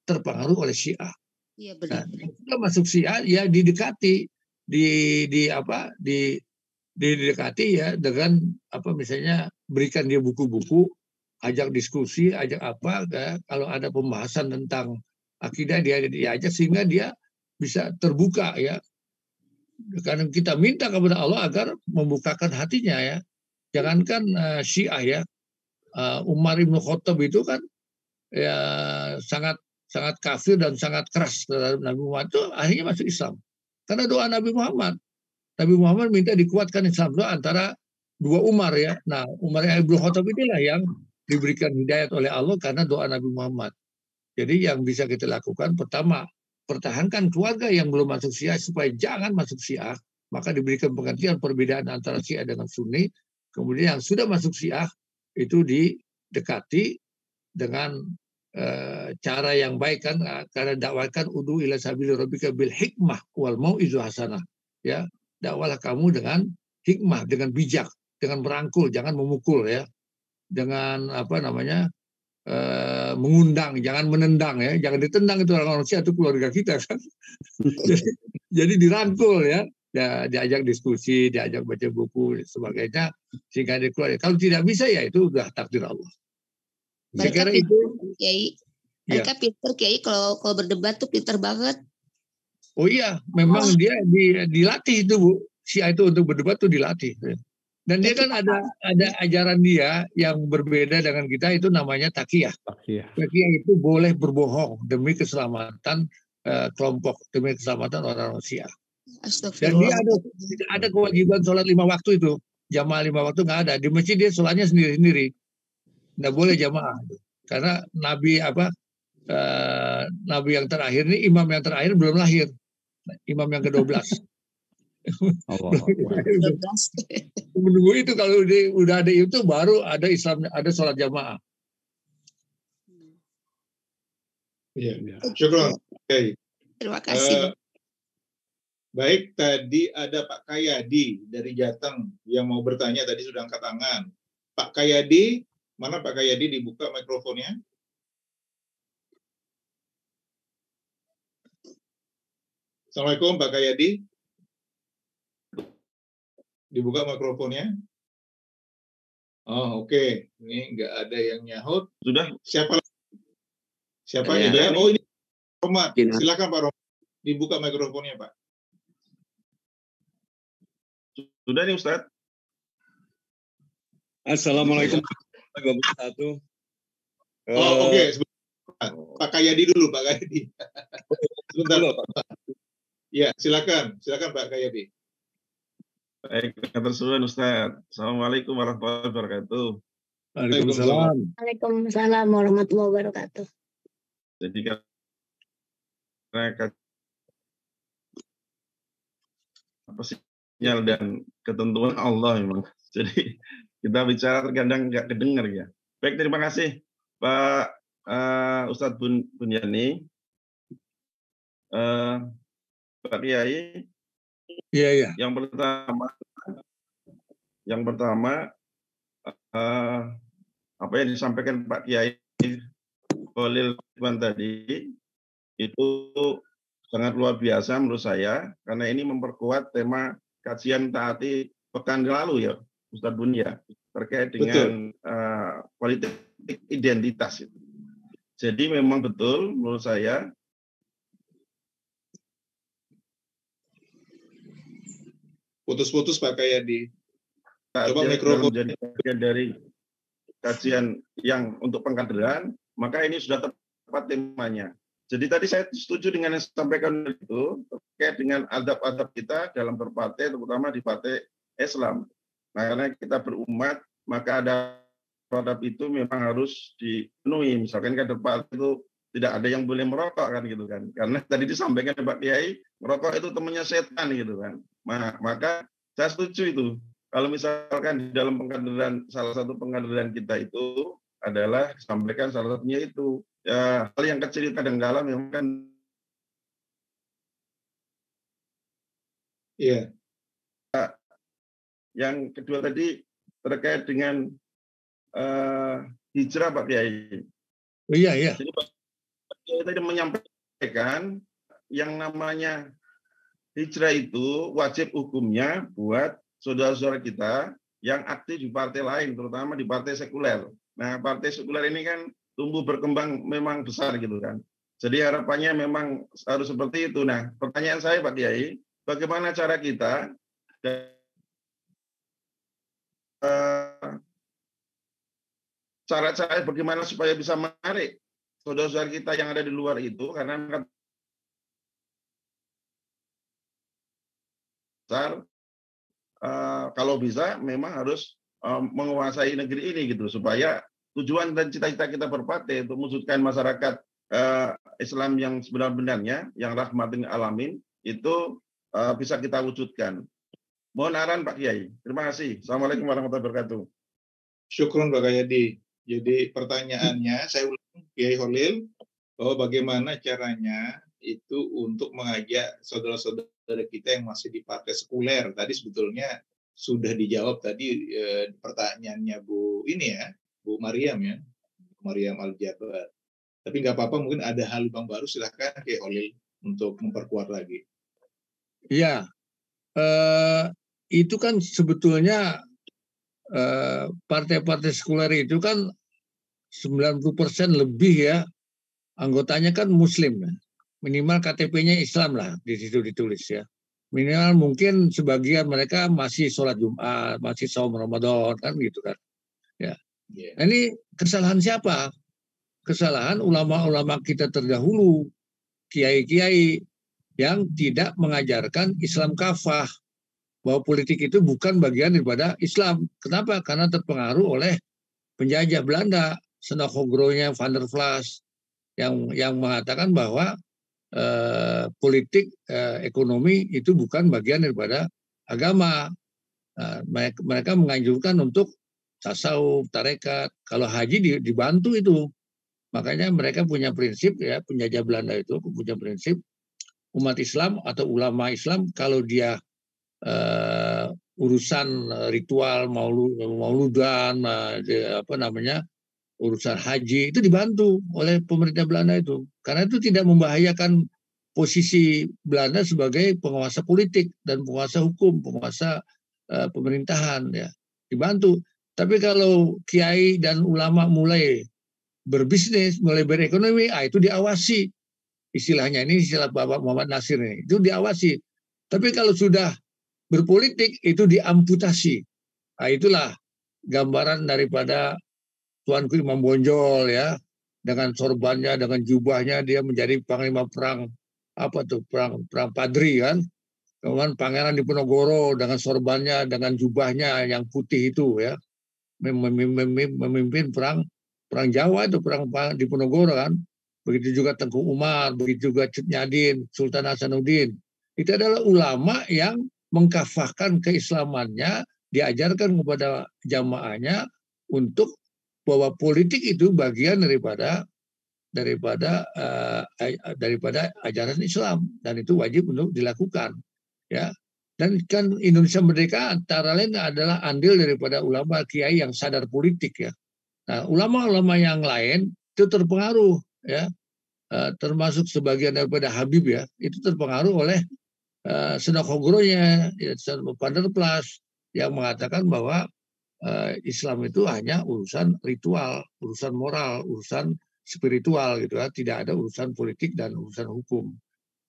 S1: terpengaruh oleh Syiah.
S2: Iya benar.
S1: Nah, kalau masuk Syiah ya didekati, didekati ya dengan apa misalnya berikan dia buku-buku, ajak diskusi, ajak apa, ya, kalau ada pembahasan tentang akidah dia diajak sehingga dia bisa terbuka ya. Karena kita minta kepada Allah agar membukakan hatinya ya. Jangankan Syiah ya, Umar bin Khattab itu kan ya sangat kafir dan sangat keras terhadap Nabi Muhammad, itu akhirnya masuk Islam. Karena doa Nabi Muhammad. Nabi Muhammad minta dikuatkan Islam itu antara dua Umar ya. Nah, Umar bin Khattab inilah yang diberikan hidayat oleh Allah karena doa Nabi Muhammad. Jadi yang bisa kita lakukan pertama, pertahankan keluarga yang belum masuk Syiah supaya jangan masuk Syiah, maka diberikan pengertian perbedaan antara Syiah dengan Sunni. Kemudian yang sudah masuk Syiah itu didekati dengan cara yang baik kan, karena dakwakan udu ila sabili rabbika bil hikmah wal mau'izah hasanah. Ya, dakwalah kamu dengan hikmah, dengan bijak, dengan merangkul, jangan memukul ya. Dengan apa namanya? Mengundang, jangan menendang ya, jangan ditendang, itu orang Syiah itu keluarga kita kan. jadi dirangkul ya, diajak diskusi, diajak baca buku sebagainya sehingga dia keluar. Kalau tidak bisa ya itu udah takdir Allah. Saya kira itu
S2: Kiai. Mereka pinter Kiai, kalau berdebat tuh pinter banget.
S1: Oh iya, memang dia dilatih itu Bu. Syiah itu untuk berdebat tuh dilatih. Dan dia kan ada ajaran dia yang berbeda dengan kita, itu namanya taqiyah. Taqiyah itu boleh berbohong demi keselamatan kelompok, demi keselamatan orang Syiah. Dan dia ada kewajiban sholat 5 waktu itu. Jamaah 5 waktu nggak ada. Di masjid dia sholatnya sendiri-sendiri. Nggak boleh jamaah. Karena Nabi Nabi yang terakhir ini, imam yang terakhir belum lahir. Imam yang ke-12. Menunggu itu, kalau udah ada itu baru ada Islam, ada sholat jamaah.
S4: Iya. Syukur. Okay.
S2: Terima kasih.
S4: Baik, tadi ada Pak Kayadi dari Jateng yang mau bertanya, tadi sudah angkat tangan. Pak Kayadi, mana Pak Kayadi, dibuka mikrofonnya? Assalamualaikum Pak Kayadi. Dibuka mikrofonnya. Oh, oke. Ini nggak ada yang nyahut.
S5: Sudah.
S4: Siapa
S5: ya,
S4: ya? Oh, ini Romat. Silakan Pak Romat. Dibuka mikrofonnya, Pak.
S5: Sudah nih Ustaz.
S6: Assalamualaikum warahmatullahi wabarakatuh.
S4: Oh, oke. Pak Kayadi dulu, Pak Kayadi. Sebentar, Pak. Ya, silakan Pak Kayadi.
S5: Baik, ketersuruhan Ustaz. Assalamualaikum warahmatullahi wabarakatuh.
S1: Waalaikumsalam.
S7: Waalaikumsalam warahmatullahi wabarakatuh.
S5: Jadi karena sinyal dan ketentuan Allah memang. Jadi kita bicara terkadang nggak kedengar ya. Baik, terima kasih Pak Ustadz Bunyani, Pak Kiai.
S1: Iya.
S5: Yang pertama apa yang disampaikan Pak Kiai Khalil tadi itu sangat luar biasa menurut saya, karena ini memperkuat tema kajian taati pekan lalu ya Ustadz Bunya terkait dengan politik identitas. Jadi memang betul menurut saya
S4: putus-putus Pak Kayadi. Coba mikrofon.
S5: Jadi bagian dari kajian yang untuk pengkaderan, maka ini sudah tepat temanya. Jadi tadi saya setuju dengan yang disampaikan itu terkait dengan adab-adab kita dalam berpartai, terutama di partai Islam. Nah, karena kita berumat, maka ada adab itu memang harus dipenuhi. Misalkan kader partai itu tidak ada yang boleh merokok kan gitu kan. Karena tadi disampaikan Pak Kiai, merokok itu temannya setan gitu kan. Maka saya setuju itu. Kalau misalkan di dalam pengkaderan, salah satu pengkaderan kita itu adalah disampaikan salah satunya itu ya hal yang kecil kadang-kala memang kan.
S4: Iya.
S5: Yang kedua tadi terkait dengan hijrah Pak Kiai.
S1: Oh, iya.
S5: Jadi Pak Kiai tadi menyampaikan yang namanya hijrah itu wajib hukumnya buat saudara-saudara kita yang aktif di partai lain, terutama di partai sekuler. Nah, partai sekuler ini kan tumbuh berkembang memang besar gitu kan. Jadi harapannya memang harus seperti itu. Nah, pertanyaan saya Pak Kiai, bagaimana cara kita cara bagaimana supaya bisa menarik saudara-saudara kita yang ada di luar itu, karena kalau bisa memang harus menguasai negeri ini gitu, supaya tujuan dan cita-cita kita berpartai untuk mewujudkan masyarakat Islam yang sebenar-benarnya, yang rahmatin alamin itu bisa kita wujudkan. Mohon arahan Pak Kiai. Terima kasih. Assalamualaikum warahmatullahi wabarakatuh.
S4: Syukron Pak Kayadi. Jadi pertanyaannya saya ulang Kiai Khalil, bahwa bagaimana caranya itu untuk mengajak saudara-saudara kita yang masih di partai sekuler. Tadi sebetulnya sudah dijawab tadi pertanyaannya Bu Mariam ya, Bu Mariam Al-Jabar. Tapi nggak apa-apa, mungkin ada hal yang baru, silahkan Kiai Khalil untuk memperkuat lagi.
S1: Iya, itu kan sebetulnya partai-partai sekuler itu kan 90% lebih ya anggotanya kan Muslim ya. Minimal KTP-nya Islam lah di situ ditulis ya. Minimal mungkin sebagian mereka masih sholat Jumat, masih saum Ramadan kan gitu kan. Ya. Nah, ini kesalahan siapa? Kesalahan ulama-ulama kita terdahulu, kiai-kiai yang tidak mengajarkan Islam kafah, bahwa politik itu bukan bagian daripada Islam. Kenapa? Karena terpengaruh oleh penjajah Belanda, Senokhogro-nya Van der Vlas yang mengatakan bahwa politik ekonomi itu bukan bagian daripada agama. Mereka menganjurkan untuk tasawuf, tarekat. Kalau haji dibantu itu. Makanya mereka punya prinsip ya, penjajah Belanda itu punya prinsip umat Islam atau ulama Islam kalau dia urusan ritual mauludan urusan haji itu dibantu oleh pemerintah Belanda itu, karena itu tidak membahayakan posisi Belanda sebagai penguasa politik dan penguasa hukum, penguasa pemerintahan ya, dibantu. Tapi kalau kiai dan ulama mulai berbisnis, mulai berekonomi, itu diawasi. Istilahnya ini istilah Bapak Muhammad Nasir ini, itu diawasi. Tapi kalau sudah berpolitik itu diamputasi. Nah, itulah gambaran daripada Tuanku Imam Bonjol ya, dengan sorbannya, dengan jubahnya dia menjadi panglima perang perang Padri kan. Kemudian Pangeran Diponegoro dengan sorbannya, dengan jubahnya yang putih itu ya, memimpin perang Jawa itu, perang Diponegoro kan. Begitu juga Tengku Umar, begitu juga Cut Nyadin, Sultan Hasanuddin. Itu adalah ulama yang mengkafahkan keislamannya, diajarkan kepada jamaahnya untuk bahwa politik itu bagian daripada ajaran Islam dan itu wajib untuk dilakukan ya. Dan kan Indonesia merdeka antara lain adalah andil daripada ulama kiai yang sadar politik ya. Nah, ulama-ulama yang lain itu terpengaruh ya, termasuk sebagian daripada Habib ya, itu terpengaruh oleh Senokogoronya ya, Panderplas yang mengatakan bahwa Islam itu hanya urusan ritual, urusan moral, urusan spiritual gitu ya, tidak ada urusan politik dan urusan hukum.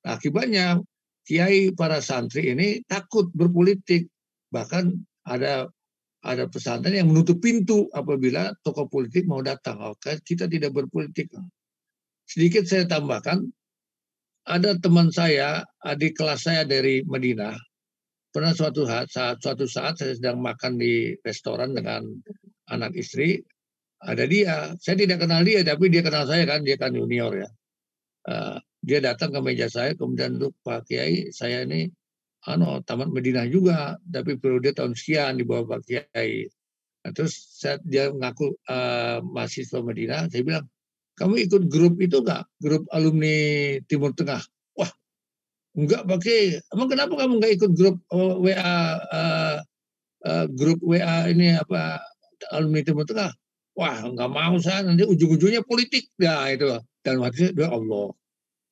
S1: Nah, akibatnya kiai para santri ini takut berpolitik, bahkan ada pesantren yang menutup pintu apabila tokoh politik mau datang. Oke, kita tidak berpolitik. Sedikit saya tambahkan, ada teman saya, adik kelas saya dari Madinah. Pernah suatu saat saya sedang makan di restoran dengan anak istri, ada dia. Saya tidak kenal dia, tapi dia kenal saya kan, dia kan junior ya. Dia datang ke meja saya, kemudian duduk, Pak Kiai, saya ini tamat Madinah juga, tapi periode tahun sekian di bawah Pak Kiai. Nah, terus dia mengaku mahasiswa Madinah, saya bilang, kamu ikut grup itu enggak? Grup alumni Timur Tengah. Wah, enggak pakai. Emang kenapa kamu enggak ikut grup WA ini apa alumni Timur Tengah? Wah, enggak mau saya, nanti ujung-ujungnya politik. Ya itu. Dan waktu itu Allah.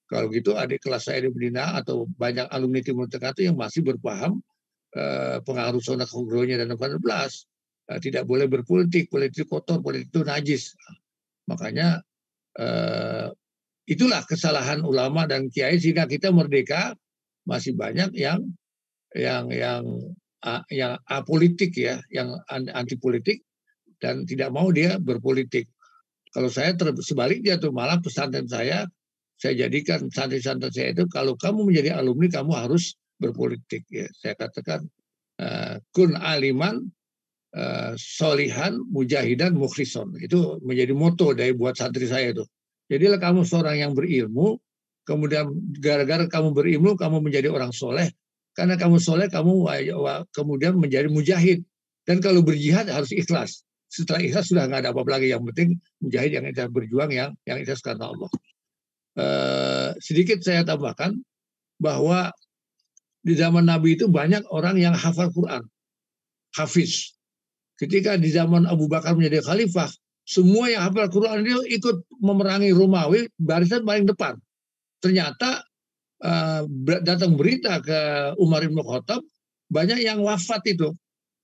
S1: Kalau gitu adik kelas saya di Madinah atau banyak alumni Timur Tengah itu yang masih berpaham pengaruh Senokogoronya dan Panderplas. Tidak boleh berpolitik, politik kotor, politik itu najis. Makanya itulah kesalahan ulama dan kiai sehingga kita merdeka masih banyak yang apolitik ya, yang anti politik dan tidak mau dia berpolitik. Kalau saya sebaliknya tuh, malah pesantren saya jadikan santri-santri saya itu, kalau kamu menjadi alumni kamu harus berpolitik ya. Saya katakan kun aliman solihan mujahidan mukhlison, itu menjadi moto dari buat santri saya itu. Jadilah kamu seorang yang berilmu, kemudian gara-gara kamu berilmu kamu menjadi orang soleh, karena kamu soleh kamu kemudian menjadi mujahid, dan kalau berjihad harus ikhlas. Setelah ikhlas sudah nggak ada apa-apa lagi, yang penting mujahid yang ikhlas, berjuang yang ikhlas karena Allah. Sedikit saya tambahkan bahwa di zaman Nabi itu banyak orang yang hafal Quran, hafiz. Ketika di zaman Abu Bakar menjadi khalifah, semua yang hafal Quran itu ikut memerangi Romawi, barisan paling depan. Ternyata datang berita ke Umar bin Khattab, banyak yang wafat itu,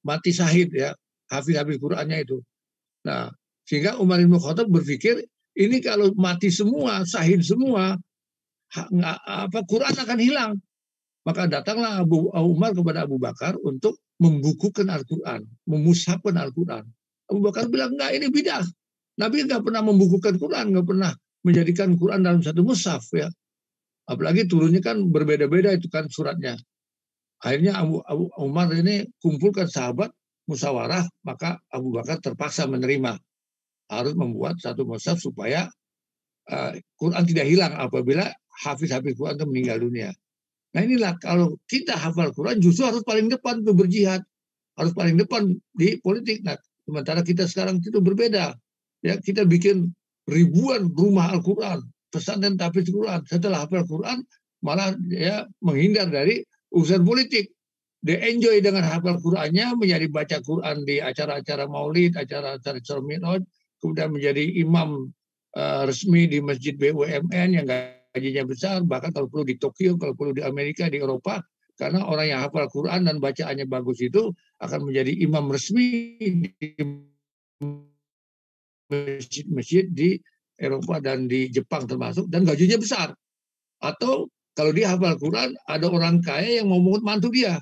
S1: mati syahid ya, hafiz Qurannya itu. Nah, sehingga Umar bin Khattab berpikir, ini kalau mati semua, syahid semua, Quran akan hilang. Maka datanglah Umar kepada Abu Bakar untuk membukukan Al-Quran, memushafkan Al-Quran. Abu Bakar bilang, enggak, ini bidah. Nabi enggak pernah membukukan Quran, enggak pernah menjadikan Quran dalam satu mushaf ya. Apalagi turunnya kan berbeda-beda itu kan suratnya. Akhirnya Abu Umar ini kumpulkan sahabat, musyawarah, maka Abu Bakar terpaksa menerima. Harus membuat satu mushaf supaya Quran tidak hilang apabila hafiz-hafiz Quran itu meninggal dunia. Nah inilah, kalau kita hafal Quran justru harus paling depan untuk berjihad, harus paling depan di politik. Nah, sementara kita sekarang itu berbeda. Ya, kita bikin ribuan rumah Al-Quran, pesantren tahfiz Quran. Setelah hafal Quran, malah ya menghindar dari urusan politik. Dia enjoy dengan hafal Qurannya, menjadi baca Quran di acara-acara maulid, acara-acara Mi'raj, kemudian menjadi imam resmi di masjid BUMN yang gajinya besar, bahkan kalau perlu di Tokyo, kalau perlu di Amerika, di Eropa, karena orang yang hafal Quran dan bacaannya bagus itu akan menjadi imam resmi di masjid-masjid di Eropa dan di Jepang termasuk, dan gajinya besar. Atau kalau dia hafal Quran, ada orang kaya yang mau mengut mantu dia.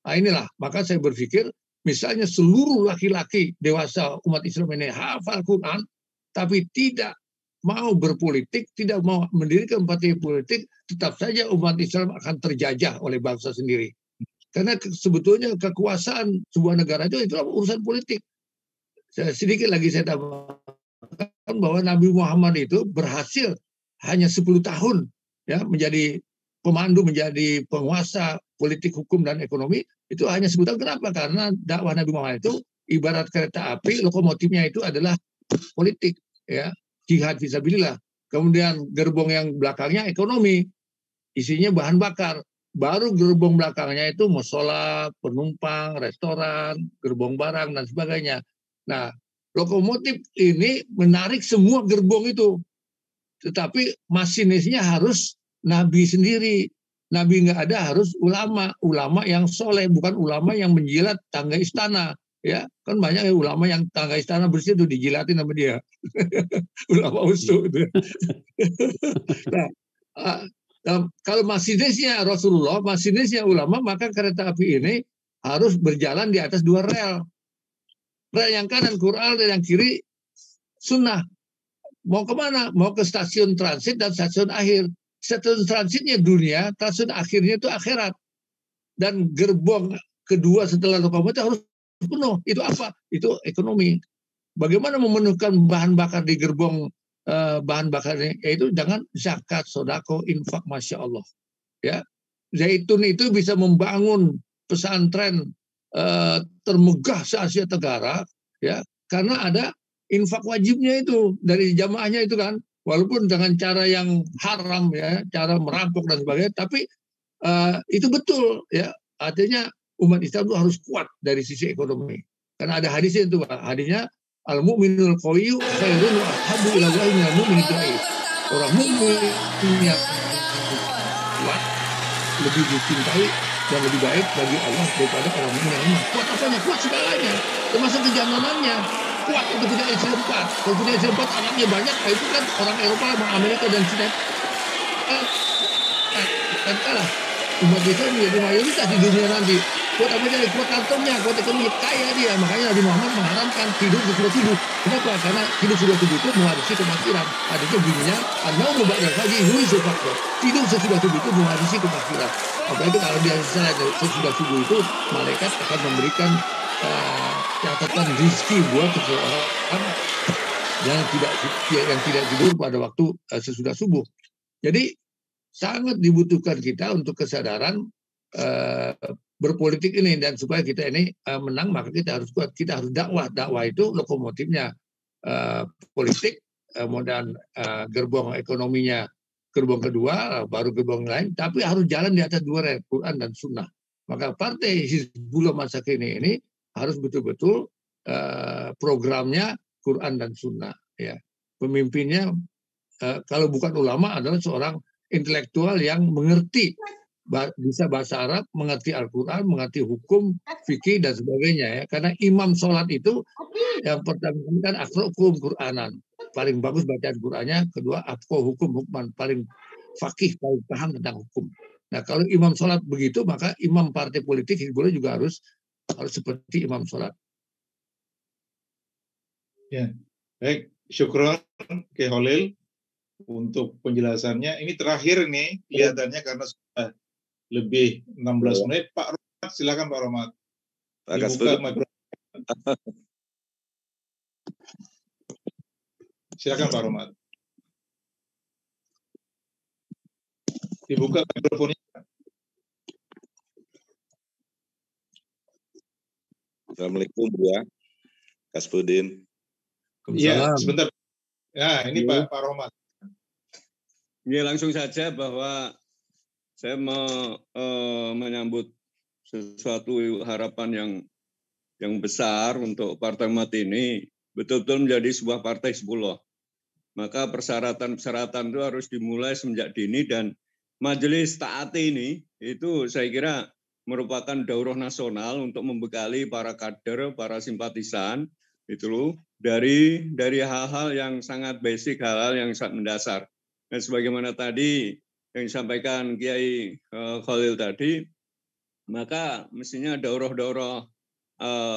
S1: Nah inilah, maka saya berpikir misalnya seluruh laki-laki dewasa umat Islam ini hafal Quran, tapi tidak mau berpolitik, tidak mau mendirikan partai politik, tetap saja umat Islam akan terjajah oleh bangsa sendiri. Karena sebetulnya kekuasaan sebuah negara itu itulah urusan politik. Sedikit lagi saya tambahkan bahwa Nabi Muhammad itu berhasil hanya 10 tahun ya menjadi pemandu, menjadi penguasa politik, hukum, dan ekonomi, itu hanya 10 tahun. Kenapa? Karena dakwah Nabi Muhammad itu ibarat kereta api, lokomotifnya itu adalah politik, ya, jihad fisabilillah. Kemudian gerbong yang belakangnya ekonomi, isinya bahan bakar. Baru gerbong belakangnya itu musola, penumpang, restoran, gerbong barang, dan sebagainya. Nah, lokomotif ini menarik semua gerbong itu. Tetapi masinisnya harus Nabi sendiri. Nabi nggak ada, harus ulama yang soleh, bukan ulama yang menjilat tangga istana. Ya, kan banyak ya ulama yang tangga istana bersih itu dijilatin sama dia. Ulama usul itu. Nah, kalau masinisnya Rasulullah, masinisnya ulama, maka kereta api ini harus berjalan di atas 2 rel. Rel yang kanan Quran, dan yang kiri sunnah. Mau kemana? Mau ke stasiun transit dan stasiun akhir. Stasiun transitnya dunia, stasiun akhirnya itu akhirat. Dan gerbong kedua setelah lokomotif harus penuh. Itu apa? Itu ekonomi. Bagaimana memenuhkan bahan bakar di gerbong bahan bakarnya? Yaitu dengan zakat, sodako, infak, masya Allah. Ya, zaitun itu bisa membangun pesantren termegah se Asia Tenggara, ya, karena ada infak wajibnya itu dari jamaahnya itu kan, walaupun dengan cara yang haram, ya, cara merampok dan sebagainya, tapi itu betul, ya, artinya umat Islam itu harus kuat dari sisi ekonomi. Karena ada hadisnya itu, Pak. Hadisnya al-mu'minul qawiyyu khairun wa ahabbu ila Allahi minal mu'minid dhaif. Orang mukmin yang kuat lebih dicintai dan lebih baik bagi Allah daripada orang mukmin yang lemah. Kuat apanya? Kuat segalanya, termasuk kejantanannya. Kuat untuk punya istri 4. Kalau punya istri 4 anaknya banyak, itu kan orang Eropa, orang Amerika dan Cina kan kalah. Umat Islam menjadi mayoritas di dunia nanti. Kuat apa jadi? Kuat kantongnya, kuat ekonomi, kaya dia. Makanya Nabi Muhammad mengharamkan tidur sesudah subuh. Kenapa? Karena tidur sesudah subuh itu mewarisi kemakmuran. Hadisnya bunyinya, an-naumu ba'dal fajri yurisul faqr. Tidur sesudah subuh itu mewarisi kemakmuran. Apalagi kalau dia sesudah subuh itu, malaikat akan memberikan catatan rizki buat seseorang yang tidak tidur pada waktu sesudah subuh. Jadi sangat dibutuhkan kita untuk kesadaran berpolitik ini, dan supaya kita ini menang maka kita harus kuat, kita harus dakwah itu lokomotifnya politik, kemudian gerbong ekonominya gerbong kedua, baru gerbong lain, tapi harus jalan di atas 2 rel, Quran dan Sunnah. Maka partai Hizbullah masa kini ini harus betul-betul programnya Quran dan Sunnah. Ya, pemimpinnya kalau bukan ulama adalah seorang intelektual yang mengerti, bisa bahasa Arab, mengerti Al-Quran, mengerti hukum, fikih dan sebagainya, ya. Karena imam sholat itu yang pertama kan akhrokum Quranan, paling bagus bacaan Qurannya, kedua afqo hukum hukman, paling fakih, paling paham tentang hukum. Nah, kalau imam sholat begitu, maka imam partai politik Hizbullah juga harus seperti imam sholat.
S4: Ya, baik, syukron ke Holil untuk penjelasannya. Ini terakhir nih kelihatannya karena sudah lebih 16 menit. Pak Rohmat, silakan Pak Rohmat. Silakan Pak Rohmat. Dibuka mikrofonnya.
S6: Assalamualaikum ya, Kasbudin.
S4: Iya, sebentar. Ya, ini Pak Rohmat.
S6: Ya, langsung saja bahwa saya menyambut sesuatu harapan yang besar untuk Partai Umat ini betul-betul menjadi sebuah partai Hizbullah. Maka persyaratan itu harus dimulai semenjak dini, dan Majelis Taati ini itu saya kira merupakan daurah nasional untuk membekali para kader, para simpatisan, itu loh, dari hal-hal yang sangat basic, hal-hal yang sangat mendasar. Dan sebagaimana tadi yang disampaikan Kiai Khalil tadi, maka mestinya daurah-daurah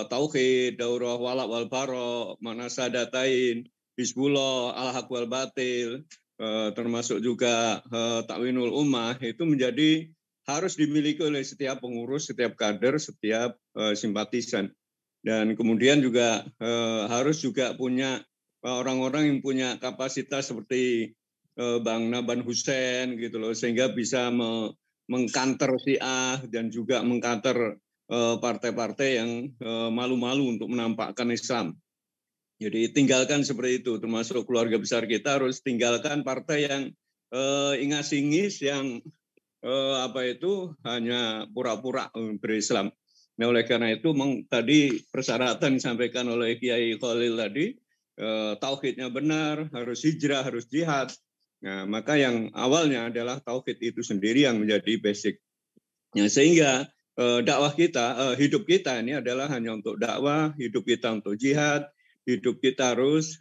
S6: tauhid, daurah wala wal bara, manasadatain, Hizbullah, al-haq wal batil, termasuk juga takwinul ummah, itu menjadi harus dimiliki oleh setiap pengurus, setiap kader, setiap simpatisan. Dan kemudian juga harus juga punya orang-orang yang punya kapasitas seperti Bang Naban Hussein gitu loh, sehingga bisa mengkanter Syiah dan juga mengkanter partai-partai yang malu-malu untuk menampakkan Islam. Jadi tinggalkan seperti itu, termasuk keluarga besar kita harus tinggalkan partai yang ingas-ingis, yang hanya pura-pura berislam. Nah, oleh karena itu tadi persyaratan disampaikan oleh Kiai Khalil tadi, tauhidnya benar, harus hijrah, harus jihad. Nah, maka yang awalnya adalah tauhid itu sendiri yang menjadi basic. Nah, sehingga dakwah kita, hidup kita ini adalah hanya untuk dakwah, hidup kita untuk jihad, hidup kita harus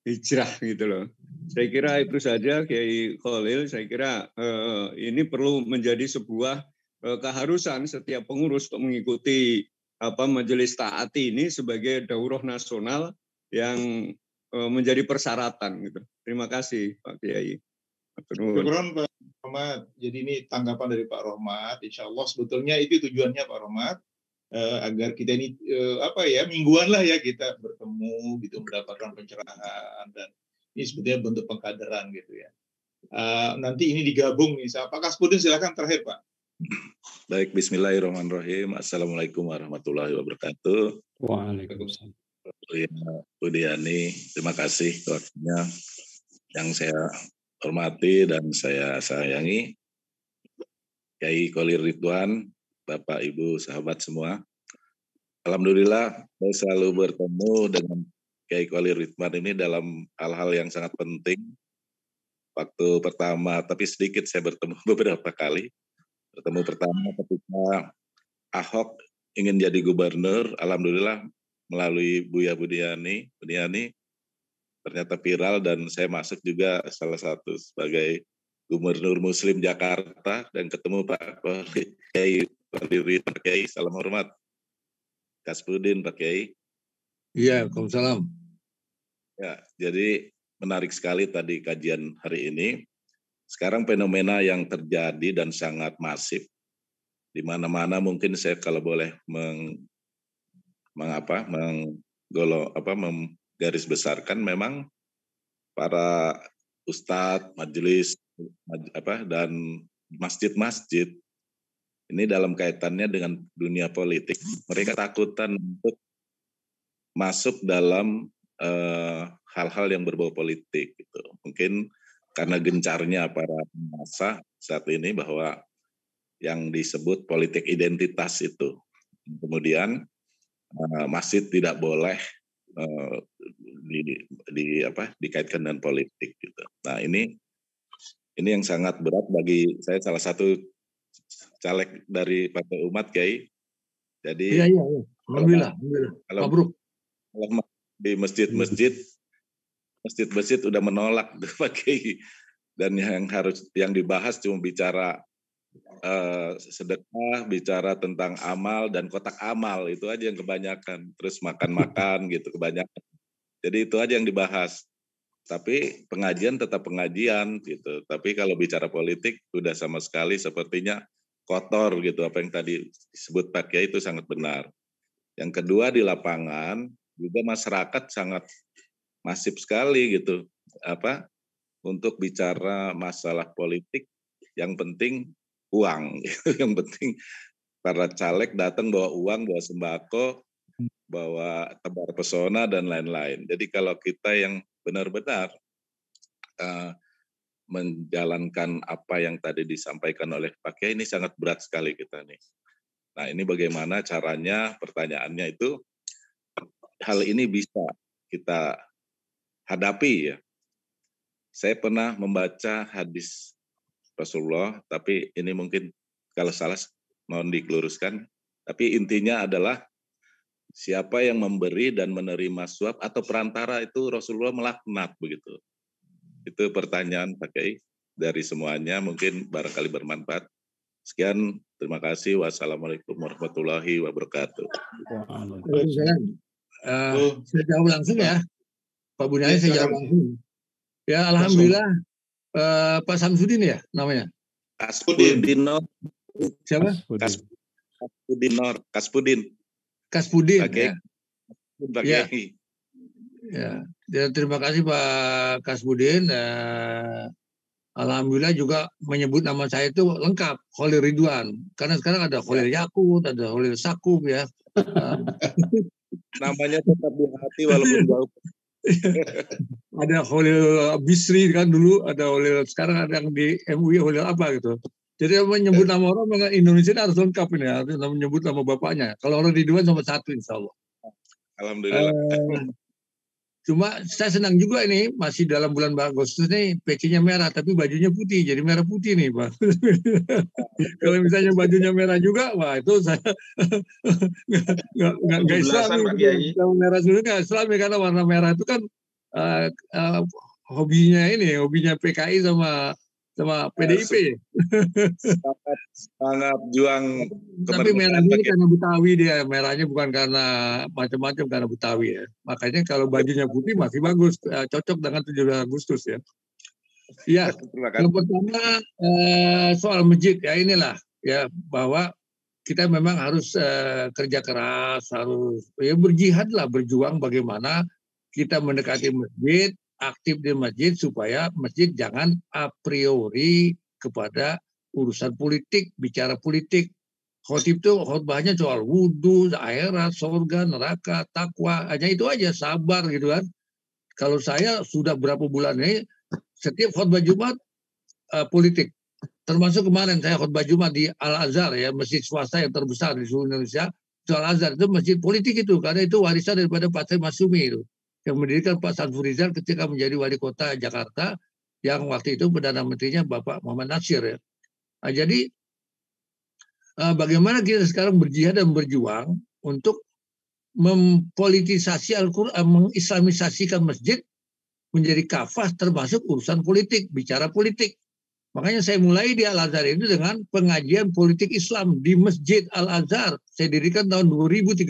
S6: hijrah gitu loh. Saya kira itu saja Kiai Khalil. Saya kira ini perlu menjadi sebuah keharusan setiap pengurus untuk mengikuti majelis taati ini sebagai daurah nasional yang menjadi persyaratan gitu. Terima kasih Pak Kiai.
S4: Syukuran Pak Rohmat. Jadi ini tanggapan dari Pak Rohmat. Insya Allah sebetulnya itu tujuannya Pak Rohmat, agar kita ini mingguan lah ya kita bertemu gitu, mendapatkan pencerahan, dan ini sebetulnya bentuk pengkaderan gitu ya. Nanti ini digabung nih. Pak Kasbudin silakan terakhir Pak.
S8: Baik, bismillahirrahmanirrahim. Assalamualaikum warahmatullahi wabarakatuh.
S3: Waalaikumsalam.
S8: Bu Diani, terima kasih waktunya yang saya hormati dan saya sayangi. Kiai Khalil Ridwan, Bapak Ibu sahabat semua. Alhamdulillah saya selalu bertemu dengan Kiai Khalil Ridwan ini dalam hal-hal yang sangat penting. Waktu pertama, tapi sedikit saya bertemu beberapa kali. Bertemu pertama ketika Ahok ingin jadi gubernur, alhamdulillah melalui Buya Budiani ternyata viral dan saya masuk juga salah satu sebagai Gubernur Muslim Jakarta dan ketemu Pak Kiai Khalil. Pak Kiai, salam hormat. Kasbudin Pak Kiai.
S1: Iya, Waalaikumsalam.
S8: Ya, jadi menarik sekali tadi kajian hari ini. Sekarang fenomena yang terjadi dan sangat masif di mana-mana, mungkin saya kalau boleh menggaris besarkan, memang para ustadz, majelis dan masjid-masjid ini dalam kaitannya dengan dunia politik, mereka takutan untuk masuk dalam hal-hal yang berbau politik gitu. Mungkin karena gencarnya para massa saat ini bahwa yang disebut politik identitas itu. Kemudian masjid tidak boleh dikaitkan dengan politik gitu. Nah, ini yang sangat berat bagi saya, salah satu caleg dari Partai Umat, Kiai. Jadi
S1: iya. Alhamdulillah. Mabruk.
S8: Kalau di masjid udah menolak Pak Kiai, dan yang dibahas cuma bicara sedekah, bicara tentang amal dan kotak amal, itu aja yang kebanyakan. Terus makan-makan gitu kebanyakan. Jadi itu aja yang dibahas. Tapi pengajian tetap pengajian gitu. Tapi kalau bicara politik udah sama sekali sepertinya kotor gitu. Apa yang tadi disebut Pak Kiai itu sangat benar. Yang kedua, di lapangan juga masyarakat sangat masif sekali gitu. Untuk bicara masalah politik, yang penting uang. Yang penting para caleg datang bawa uang, bawa sembako, bawa tebar pesona dan lain-lain. Jadi kalau kita yang benar-benar menjalankan apa yang tadi disampaikan oleh Pak Kiai, ini sangat berat sekali kita nih. Nah, ini bagaimana caranya? Pertanyaannya itu, hal ini bisa kita hadapi ya. Saya pernah membaca hadis Rasulullah, tapi ini mungkin Kalau salah mohon dikeluruskan. Tapi intinya adalah siapa yang memberi dan menerima suap atau perantara itu Rasulullah melaknat begitu. Itu pertanyaan Pak Kiai dari semuanya, mungkin barangkali bermanfaat. Sekian, terima kasih. Wassalamualaikum warahmatullahi wabarakatuh.
S1: Saya jawab langsung ya, Pak Bunani, saya jawab langsung. Ya, alhamdulillah, Pak Samsudin ya namanya.
S8: Kaspudin.
S1: Siapa? Kaspudin.
S8: Okay.
S1: Ya. Ya, terima kasih Pak Kaspudin. Alhamdulillah juga menyebut nama saya itu lengkap, Khalil Ridwan. Karena sekarang ada Khalil Yakut, ada Khalil Sakub ya.
S8: Namanya tetap di hati walaupun jauh.
S1: Ada Khalil Bisri kan dulu, ada Khalil, sekarang ada yang di MUI Khalil apa gitu. Jadi menyebut nama orang Indonesia harus lengkap ini, harus menyebut nama bapaknya. Kalau orang Ridwan cuma satu insya Allah.
S8: Alhamdulillah.
S1: Cuma saya senang juga ini masih dalam bulan Agustus nih pecinya merah tapi bajunya putih, jadi merah putih nih Pak. Kalau misalnya bajunya merah juga, wah itu saya nggak Islami. Merah dulu nggak Islami karena warna merah itu kan hobinya PKI sama PDIP.
S8: Sangat juang.
S1: Tapi merahnya karena Betawi dia, merahnya bukan karena macam-macam, karena Betawi ya. Makanya kalau bajunya putih masih bagus, cocok dengan 17 Agustus ya. Ya, yang pertama soal masjid ya, inilah ya, bahwa kita memang harus kerja keras, harus ya berjihad lah, berjuang bagaimana kita mendekati masjid, aktif di masjid supaya masjid jangan a priori kepada urusan politik, bicara politik. Khotib itu khotbahnya soal wudhu, akhirat, surga, neraka, takwa, hanya itu aja, sabar gitu kan. Kalau saya sudah berapa bulan ini setiap khotbah Jumat politik. Termasuk kemarin saya khotbah Jumat di Al-Azhar ya, masjid swasta yang terbesar di seluruh Indonesia. Al-Azhar itu masjid politik itu, karena itu warisan daripada Pak Masyumi itu, yang mendirikan Pak Saiful Rizal ketika menjadi wali kota Jakarta, yang waktu itu Perdana Menterinya Bapak Muhammad Nasir ya. Nah, jadi bagaimana kita sekarang berjihad dan berjuang untuk mempolitisasi Al-Quran, mengislamisasikan masjid menjadi kafah termasuk urusan politik, bicara politik. Makanya saya mulai di Al-Azhar itu dengan pengajian politik Islam di Masjid Al-Azhar. Saya dirikan tahun 2013.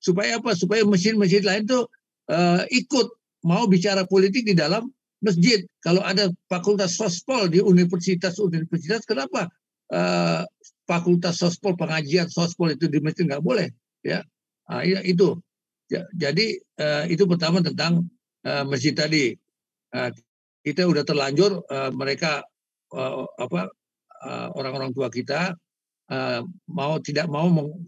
S1: Supaya apa? Supaya masjid-masjid lain tuh ikut mau bicara politik di dalam masjid. Kalau ada fakultas sospol di universitas, kenapa fakultas sospol, pengajian sospol itu di masjid nggak boleh? Ya, nah, itu. Ya, jadi itu pertama tentang masjid tadi. Kita udah terlanjur mereka orang-orang tua kita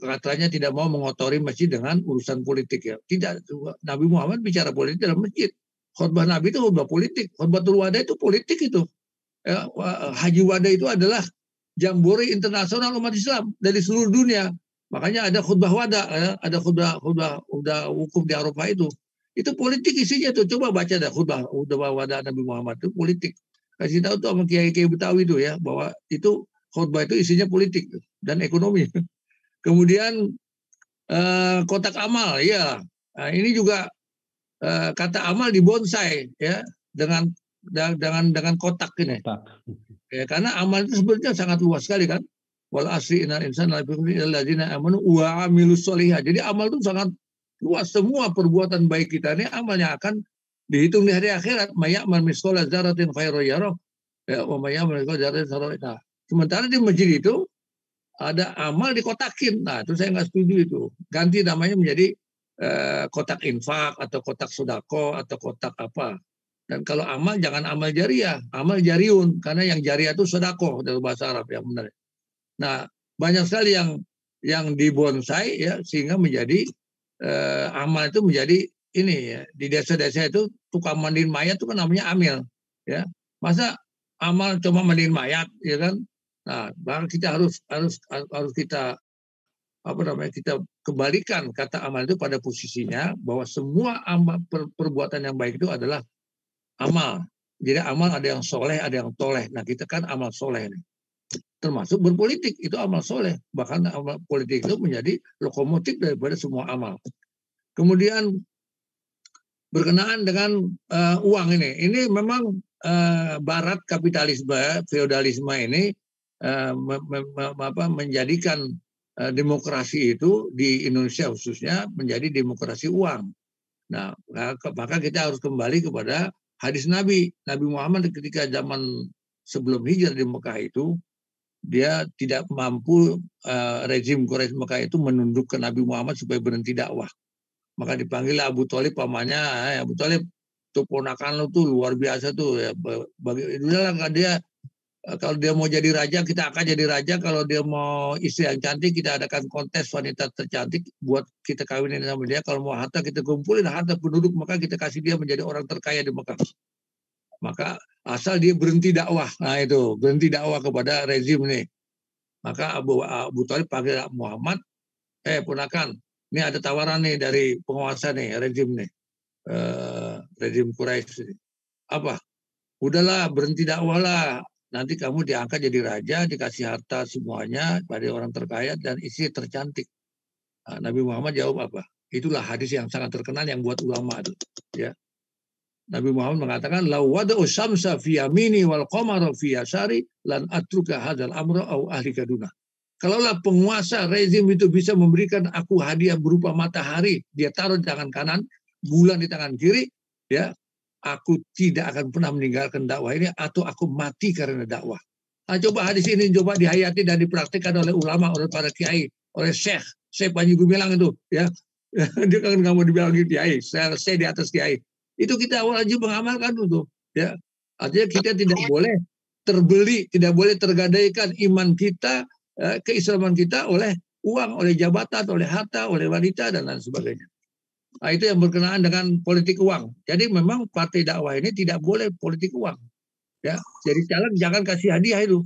S1: katanya tidak mau mengotori masjid dengan urusan politik ya. Tidak, Nabi Muhammad bicara politik dalam masjid. Khutbah Nabi itu khutbah politik, khutbatul wada itu politik itu. Ya, Haji Wada itu adalah jambore internasional umat Islam dari seluruh dunia. Makanya ada khutbah wada, ya, ada khutbah wukuf di Arafah itu. Itu politik isinya tuh. Coba baca dah khutbah wada Nabi Muhammad itu politik. Kasih tahu tuh sama kiai-kiai Betawi itu ya, bahwa itu khutbah itu isinya politik dan ekonomi. Kemudian kotak amal, ya. Nah, ini juga kata amal dibonsai ya dengan kotak ini. Ya, karena amal itu sebenarnya sangat luas sekali kan. Wal asri innal insana lafi khusr illa alladziina aamanu wa 'amilus sholihat. Jadi amal itu sangat luas, semua perbuatan baik kita ini amalnya akan dihitung di hari akhirat. Maya'mal misqala dzarratin khairan yarah wa maya'mal misqala dzarratin syarran yarah. Sementara di masjid itu ada amal dikotakin. Nah, itu saya nggak setuju itu. Ganti namanya menjadi kotak infak atau kotak sodako atau kotak apa. Dan kalau amal jangan amal jariah, amal jariun, karena yang jariah itu sodako dalam bahasa Arab yang benar. Nah, banyak sekali yang dibonsai ya, sehingga menjadi amal itu menjadi ini ya. Di desa-desa itu tukang mandiin mayat itu kan namanya amil ya. Masa amal cuma mandiin mayat ya kan. Nah, bahkan kita harus kita kita kembalikan kata amal itu pada posisinya, bahwa semua amal perbuatan yang baik itu adalah amal. Jadi amal ada yang soleh, ada yang toleh. Nah, kita kan amal soleh nih. termasuk berpolitik, itu amal soleh. Bahkan amal politik itu menjadi lokomotif daripada semua amal. Kemudian berkenaan dengan uang ini memang barat kapitalisme, feodalisme ini menjadikan demokrasi itu di Indonesia khususnya menjadi demokrasi uang. Nah, maka kita harus kembali kepada hadis Nabi Muhammad ketika zaman sebelum hijrah di Mekah itu, dia tidak mampu rezim Quraisy Mekah itu menundukkan Nabi Muhammad supaya berhenti dakwah. Maka dipanggil Abu Thalib pamannya, Abu Thalib tuh ponakan lu tuh luar biasa tuh ya. Dia kalau dia mau jadi raja, kita akan jadi raja. Kalau dia mau istri yang cantik, kita adakan kontes wanita tercantik buat kita kawinin sama dia. Kalau mau harta, kita kumpulin harta penduduk, maka kita kasih dia menjadi orang terkaya di Mekah. Maka asal dia berhenti dakwah, nah itu berhenti dakwah kepada rezim ini. Maka Abu Thalib panggil Muhammad, ponakan, ini ada tawaran nih dari penguasa nih, rezim nih, rezim Quraisy. Apa? Udahlah, berhenti dakwah lah. Nanti kamu diangkat jadi raja, dikasih harta semuanya pada orang terkaya dan istri tercantik. Nah, Nabi Muhammad jawab apa? Itulah hadis yang sangat terkenal yang buat ulama itu. Ya. Nabi Muhammad mengatakan, "Lau wada'u syamsa fi yamini wal qamara fi yasari lan atruka hadzal amra au ahlika duna." Kalaulah penguasa rezim itu bisa memberikan aku hadiah berupa matahari, dia taruh di tangan kanan, bulan di tangan kiri, ya, aku tidak akan pernah meninggalkan dakwah ini atau aku mati karena dakwah. Nah, coba hadis ini coba dihayati dan dipraktikkan oleh ulama, oleh para kiai, oleh Syekh Panji Gumilang itu, ya. Dia kan nggak mau dibilang kiai, saya di atas kiai. Itu kita wajib mengamalkan itu, ya. Artinya kita tidak boleh terbeli, tidak boleh tergadaikan iman kita, keislaman kita oleh uang, oleh jabatan, oleh harta, oleh wanita dan lain sebagainya. Nah, itu yang berkenaan dengan politik uang. Jadi memang partai dakwah ini tidak boleh politik uang. Ya, jadi jangan kasih hadiah itu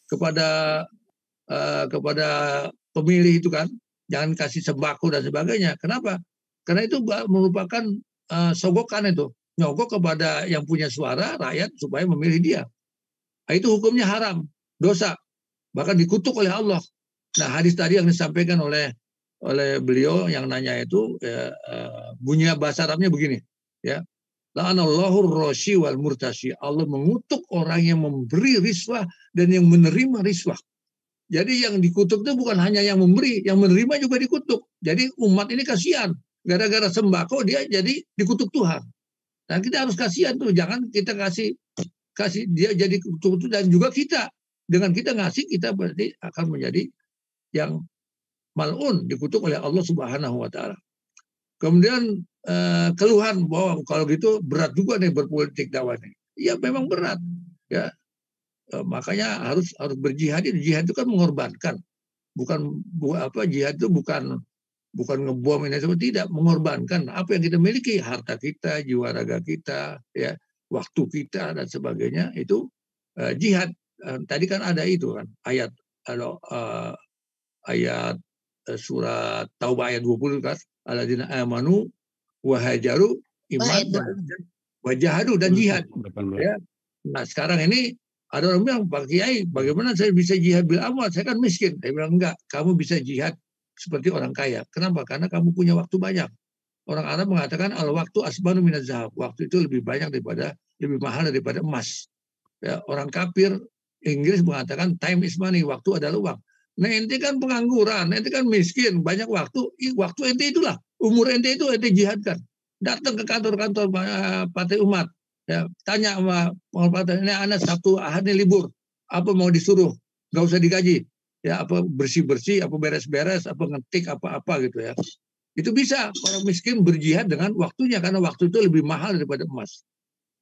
S1: kepada pemilih itu kan. Jangan kasih sembako dan sebagainya. Kenapa? Karena itu merupakan sogokan itu, nyogok kepada yang punya suara rakyat supaya memilih dia. Nah, itu hukumnya haram, dosa, bahkan dikutuk oleh Allah. Nah, hadis tadi yang disampaikan oleh beliau yang nanya itu bunyi bahasa Arabnya begini, ya. La'anallahu ar-rashi wal murtashi. Allah mengutuk orang yang memberi riswah dan yang menerima riswah. Jadi yang dikutuk itu bukan hanya yang memberi, yang menerima juga dikutuk. Jadi umat ini kasihan. Gara-gara sembako dia jadi dikutuk Tuhan. Nah, kita harus kasihan tuh, jangan kita kasih dia jadi kutuk dan juga kita dengan kita ngasih kita berarti akan menjadi yang mal'un, dikutuk oleh Allah Subhanahu wa taala. Kemudian keluhan bahwa kalau gitu berat juga nih berpolitik dakwah nih. Ya memang berat, ya. Makanya harus berjihad. Jihad itu kan mengorbankan. Jihad itu bukan ngebom ini semua, tidak, mengorbankan apa yang kita miliki, harta kita, jiwa raga kita, ya, waktu kita dan sebagainya, itu jihad. Tadi kan ada itu kan ayat surat Taubah ayat 20 kan, alladzina amanu wa hajaru, iman dan wajahadu dan jihad. Ya. Nah, sekarang ini ada orang bilang, Pak Kiai, bagaimana saya bisa jihad bil amwal? Saya kan miskin. Saya bilang enggak, kamu bisa jihad seperti orang kaya. Kenapa? Karena kamu punya waktu banyak. Orang Arab mengatakan al waktu asbanu minaz zahab. Waktu itu lebih mahal daripada emas. Ya, orang kafir Inggris mengatakan time is money, waktu adalah uang. Nah, ente kan pengangguran, ente kan miskin, banyak waktu. Waktu ente itulah, umur ente itu ente jihadkan. Datang ke kantor-kantor partai umat, ya, tanya sama partai, ini anak Sabtu Ahad ini libur, apa mau disuruh, nggak usah digaji, ya, apa bersih-bersih, apa beres-beres, apa ngetik, apa-apa gitu ya. Itu bisa orang miskin berjihad dengan waktunya, karena waktu itu lebih mahal daripada emas.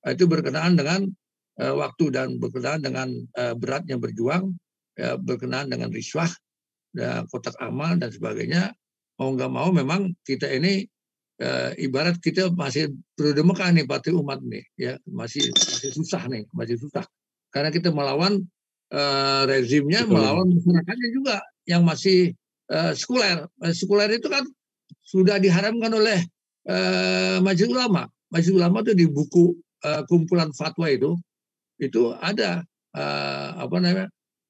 S1: Itu berkenaan dengan waktu dan berkenaan dengan beratnya berjuang, ya, berkenaan dengan riswah, ya, kotak amal dan sebagainya. Mau nggak mau memang kita ini ibarat kita masih periode Mekah nih, partai umat nih, ya, masih susah nih, masih susah. Karena kita melawan rezimnya, melawan masyarakatnya juga yang masih sekuler. Sekuler itu kan sudah diharamkan oleh Majelis Ulama. Majelis Ulama itu di buku kumpulan fatwa itu ada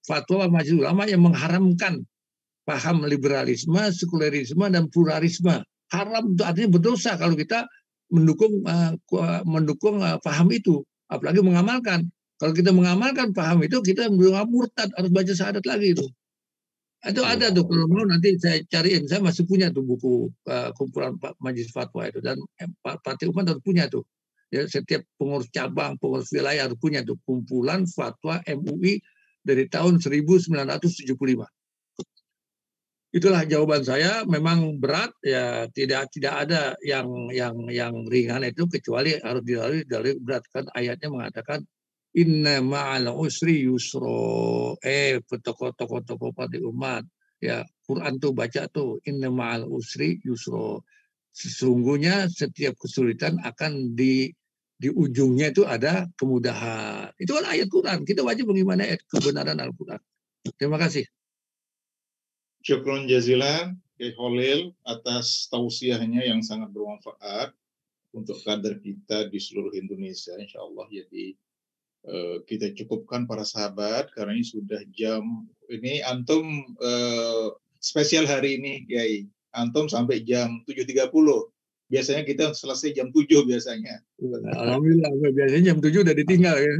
S1: fatwa majelis ulama yang mengharamkan paham liberalisme, sekulerisme, dan pluralisme. Haram itu artinya berdosa kalau kita mendukung paham itu, apalagi mengamalkan. Kalau kita mengamalkan paham itu, kita murtad, harus baca syahadat lagi itu. Itu ada tuh, kalau mau nanti saya cariin, saya masih punya tuh buku kumpulan majelis fatwa itu, dan Partai Umat harus punya tuh. Ya, setiap pengurus cabang, pengurus wilayah harus punya tuh kumpulan fatwa MUI dari tahun 1975. Itulah jawaban saya. Memang berat ya, tidak ada yang ringan itu, kecuali harus dilalui dari berat. Kan ayatnya mengatakan inna ma'al usri yusro. Tokoh-tokoh partai umat ya, Quran tuh baca tuh inna ma'al usri yusro. Sesungguhnya setiap kesulitan akan di ujungnya itu ada kemudahan. Itu kan ayat Quran. Kita wajib mengimani ayat kebenaran Al-Quran. Terima kasih.
S4: Syukron jazilan Kiai Khalil atas tausiahnya yang sangat bermanfaat untuk kader kita di seluruh Indonesia. Insya Allah jadi kita cukupkan para sahabat karena ini sudah jam ini antum spesial hari ini Kiai. Antum sampai jam 7.30. Biasanya kita selesai jam 7 biasanya.
S1: Alhamdulillah, biasanya jam 7 udah ditinggal ya.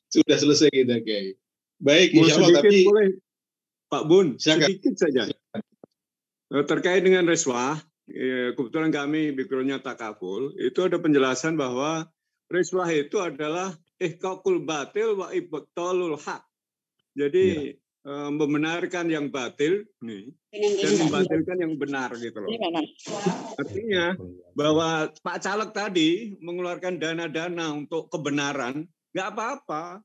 S6: Sudah selesai kita Kiai. Baik,
S1: insya Allah, tapi
S6: boleh Pak Bun,
S4: silakan.
S6: Sedikit saja. Terkait dengan reswah, kebetulan kami background-nya takaful, itu ada penjelasan bahwa reswah itu adalah ihqaqul batil wa ibtalul haq. Jadi membenarkan yang batil nih dan membatilkan yang benar gitu loh. Artinya bahwa Pak Caleg tadi mengeluarkan dana-dana untuk kebenaran nggak apa-apa.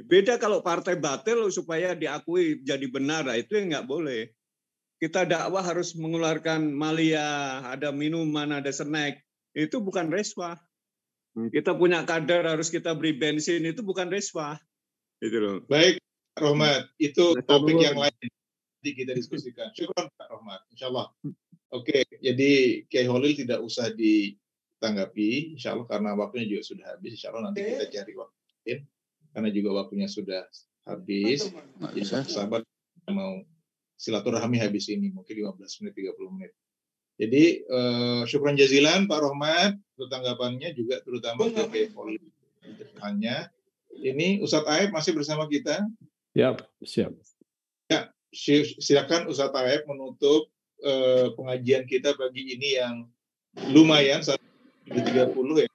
S6: Beda kalau partai batil supaya diakui jadi benar, itu yang nggak boleh. Kita dakwah harus mengeluarkan malia, ada minuman, ada snack, itu bukan reswah. Kita punya kader harus kita beri bensin, itu bukan reswah. Gitu loh.
S4: Baik. Rohmat, itu topik yang lain nanti kita diskusikan. Syukron Pak Rohmat, insya Allah. Oke, jadi Kiai Khalil tidak usah ditanggapi, insya Allah karena waktunya juga sudah habis. Insya Allah nanti kita cari waktu lain, karena juga waktunya sudah habis. Jadi sahabat mau silaturahmi habis ini, mungkin 15 menit, 30 menit. Jadi syukron jazilan Pak Rohmat untuk tanggapannya juga terutama ke Kiai Khalil. Hanya ini Ustadz Aib masih bersama kita.
S9: Ya, siap.
S4: Ya, silakan Ustadz Aib menutup pengajian kita pagi ini yang lumayan 1:30 ya.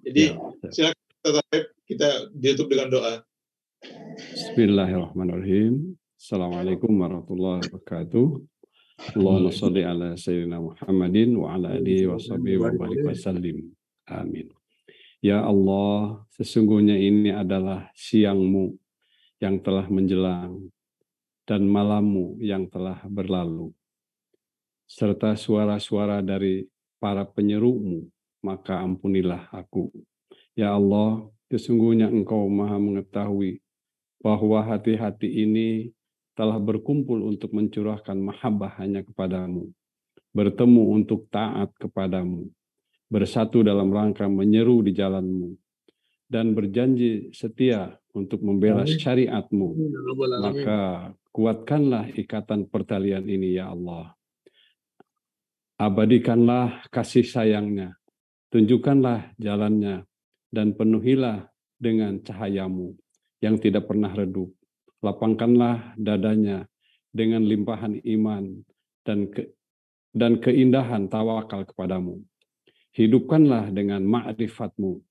S4: Jadi silakan Ustadz Aib, kita ditutup dengan doa.
S9: Bismillahirrahmanirrahim. Assalamualaikum warahmatullahi wabarakatuh. Allahumma sholli ala sayyidina Muhammadin wa ala alihi washabihi wa barik wasallim. Amin. Ya Allah, sesungguhnya ini adalah siangmu yang telah menjelang dan malammu yang telah berlalu, serta suara-suara dari para penyerumu, maka ampunilah aku. Ya Allah, sesungguhnya Engkau Maha mengetahui bahwa hati-hati ini telah berkumpul untuk mencurahkan mahabbah hanya kepadamu, bertemu untuk taat kepadamu, bersatu dalam rangka menyeru di jalanmu, dan berjanji setia untuk membela syariatmu. Maka kuatkanlah ikatan pertalian ini ya Allah. Abadikanlah kasih sayangnya, tunjukkanlah jalannya, dan penuhilah dengan cahayamu yang tidak pernah redup. Lapangkanlah dadanya dengan limpahan iman dan keindahan tawakal kepadamu. Hidupkanlah dengan ma'rifatmu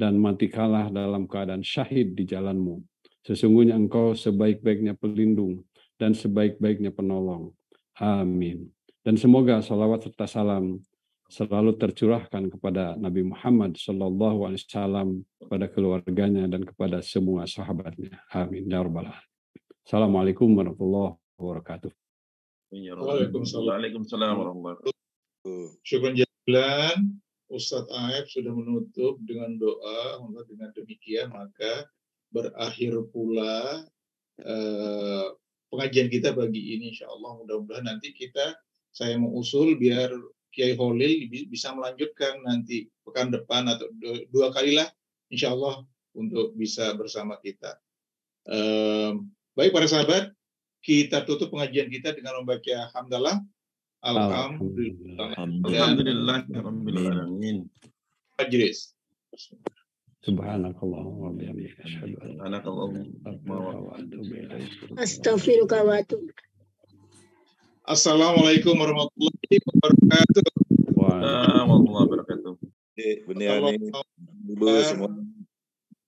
S9: dan matikalah dalam keadaan syahid di jalanmu. Sesungguhnya Engkau sebaik-baiknya pelindung dan sebaik-baiknya penolong. Amin. Dan semoga salawat serta salam selalu tercurahkan kepada Nabi Muhammad SAW, kepada keluarganya dan kepada semua sahabatnya. Amin. Ya Rabbal Alamin. Assalamualaikum warahmatullahi wabarakatuh.
S5: Waalaikumsalam warahmatullahi wabarakatuh.
S4: Syukran jazilan. Ustadz Aib sudah menutup dengan doa. Dengan demikian maka berakhir pula pengajian kita pagi ini. Insya Allah mudah-mudahan nanti saya mau usul biar Kiai Khalil bisa melanjutkan nanti pekan depan atau 2 kali lah insya Allah untuk bisa bersama kita. Baik para sahabat, kita tutup pengajian kita dengan membaca hamdalah.
S5: Alhamdulillahirrahmanirrahim.
S4: Majlis.
S9: Subhanakallahumma wa bihamdika asyhadu an la ilaha illa
S7: Astaghfirullah wa atubu.
S4: Assalamualaikum warahmatullahi wabarakatuh.
S5: Warahmatullahi wabarakatuh.
S8: Buniani, Ibu semua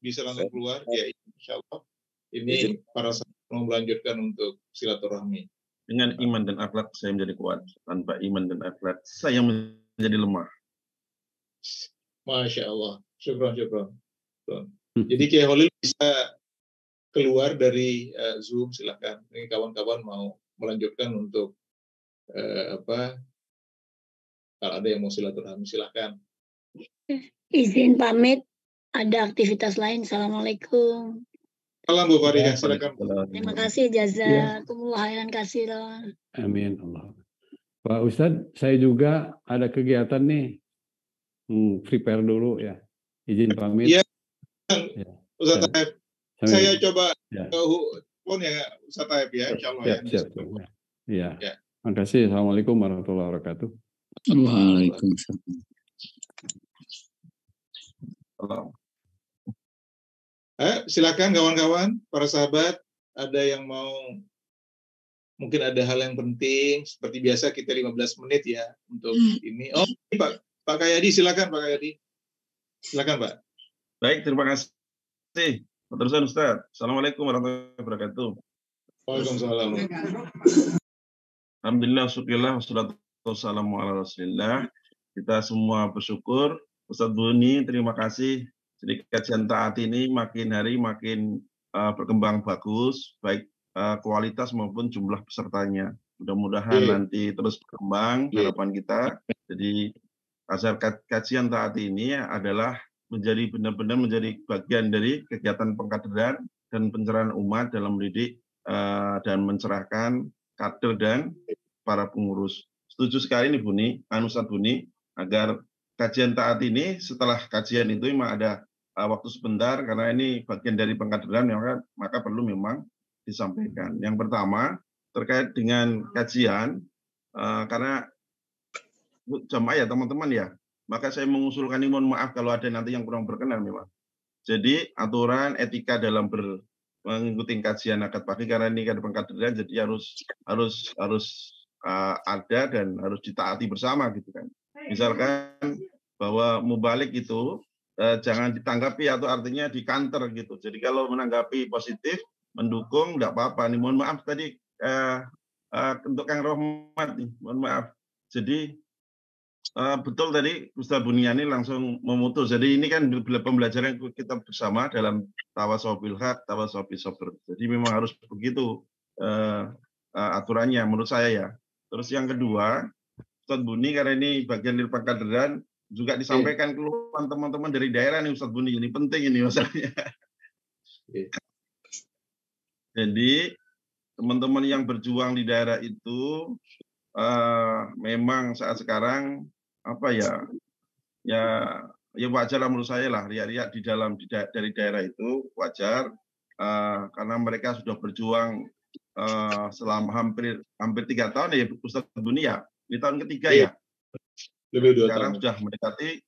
S4: Bisa langsung keluar ya, insya Allah. Ini para sahabat mau melanjutkan untuk silaturahmi.
S5: Dengan iman dan akhlak saya menjadi kuat. Tanpa iman dan akhlak saya menjadi lemah.
S4: Masya Allah. Syukran. Jadi Kiai Holil bisa keluar dari Zoom, silakan. Ini kawan-kawan mau melanjutkan untuk kalau ada yang mau silaturahmi silakan.
S7: Izin pamit, ada aktivitas lain. Assalamualaikum.
S4: Salam Bu Faridah, silakan.
S7: Terima kasih, jazakumullah khairan katsiran.
S9: Amin Allah. Pak Ustadz, saya juga ada kegiatan nih. Prepare dulu ya. Izin pamit.
S4: Iya. Ustaz Taib. Saya coba phone ya Ustaz Taib ya, insyaallah ya.
S9: Siap. Iya. Terima kasih. Assalamualaikum warahmatullahi wabarakatuh.
S5: Waalaikumsalam.
S4: Silakan kawan-kawan, para sahabat, ada yang mau, mungkin ada hal yang penting, seperti biasa kita 15 menit ya untuk ini. Oh, ini Pak Kayadi, silakan Pak Kayadi. Silakan Pak.
S5: Baik, terima kasih. Terusan Ustaz. Assalamualaikum warahmatullahi wabarakatuh.
S4: Waalaikumsalam.
S5: Alhamdulillah, syukurillah, wassalatu wassalamu ala rasulillah. Kita semua bersyukur. Ustaz Buni, terima kasih. Jadi kajian taat ini makin hari makin berkembang bagus, baik kualitas maupun jumlah pesertanya. Mudah-mudahan nanti terus berkembang harapan kita. Jadi kajian taat ini adalah menjadi benar-benar menjadi bagian dari kegiatan pengkaderan dan pencerahan umat dalam mendidik dan mencerahkan kader dan para pengurus. Setuju sekali nih Buni, Ustaz Buni, agar kajian taat ini setelah kajian itu memang ada waktu sebentar karena ini bagian dari pengkaderan, maka perlu memang disampaikan. Yang pertama terkait dengan kajian, karena jamaah ya teman-teman ya, maka saya mengusulkan ini, mohon maaf kalau ada nanti yang kurang berkenan memang. Jadi aturan etika dalam mengikuti kajian akad pagi karena ini kan pengkaderan, jadi harus ada dan harus ditaati bersama gitu kan. Misalkan bahwa mubalik itu jangan ditanggapi atau artinya dikanter gitu. Jadi kalau menanggapi positif, mendukung, enggak apa-apa. Nih, mohon maaf tadi untuk Kang Rohmat nih, mohon maaf. Jadi betul tadi Ustaz Buniani langsung memutus. Jadi ini kan pembelajaran kita bersama dalam tawasobil haq, tawasobil sabr. Jadi memang harus begitu aturannya menurut saya ya. Terus yang kedua, Ustaz Buni karena ini bagian dari pengkaderan juga disampaikan keluhan teman-teman dari daerah nih Ustaz Buni. Ini penting ini masalahnya. Jadi teman-teman yang berjuang di daerah itu memang saat sekarang apa ya wajar lah menurut saya lah riak-riak dari daerah itu wajar karena mereka sudah berjuang selama hampir 3 tahun ya Ustaz Buni ya, di tahun ketiga ya. Sekarang sudah mendekati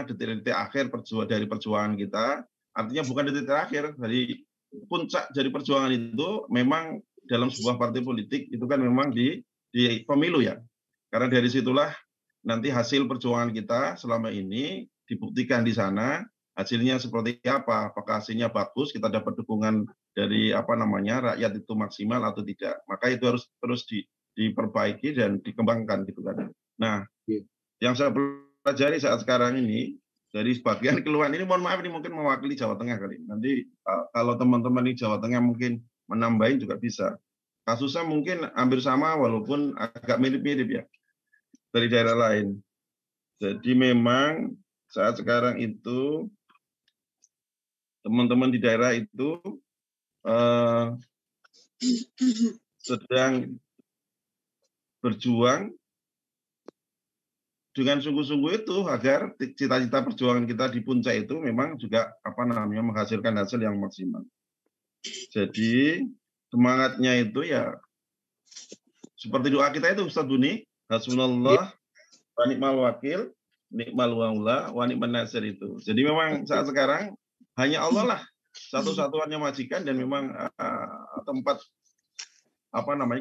S5: detik-detik akhir dari perjuangan kita. Artinya bukan detik akhir, dari puncak dari perjuangan itu memang dalam sebuah partai politik itu kan memang di pemilu ya. Karena dari situlah nanti hasil perjuangan kita selama ini dibuktikan di sana, hasilnya seperti apa, apakah hasilnya bagus, kita dapat dukungan dari rakyat itu maksimal atau tidak. Maka itu harus terus diperbaiki dan dikembangkan gitu kan. Nah, yang saya pelajari saat sekarang ini dari sebagian keluhan ini, mohon maaf ini mungkin mewakili Jawa Tengah kali. Nanti kalau teman-teman di Jawa Tengah mungkin menambahin juga bisa. Kasusnya mungkin hampir sama walaupun agak mirip-mirip ya dari daerah lain. Jadi memang saat sekarang itu teman-teman di daerah itu sedang berjuang dengan sungguh-sungguh itu agar cita-cita perjuangan kita di puncak itu memang juga menghasilkan hasil yang maksimal. Jadi semangatnya itu ya seperti doa kita itu Ustaz Buni, hasbunallah wa ni'mal wakil, ni'mal maula wa ni'man nasir itu. Jadi memang saat sekarang hanya Allah lah satu-satunya majikan dan memang tempat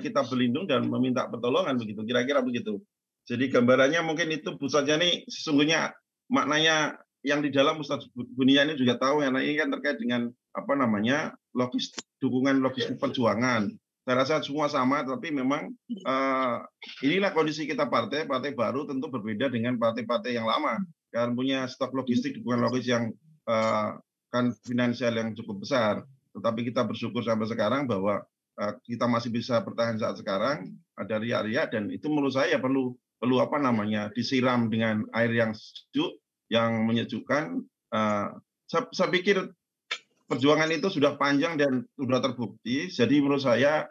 S5: kita berlindung dan meminta pertolongan begitu. Kira-kira begitu. Jadi gambarannya mungkin itu Bu saja nih sesungguhnya maknanya yang di dalam Ustaz Bunia ini juga tahu ya, ini kan terkait dengan dukungan logistik perjuangan. Saya rasa semua sama, tapi memang inilah kondisi kita partai baru tentu berbeda dengan partai-partai yang lama. Kan punya stok logistik, dukungan logistik yang kan finansial yang cukup besar. Tetapi kita bersyukur sampai sekarang bahwa kita masih bisa bertahan saat sekarang, ada riak-riak, dan itu menurut saya perlu disiram dengan air yang sejuk, yang menyejukkan. Saya pikir perjuangan itu sudah panjang dan sudah terbukti. Jadi menurut saya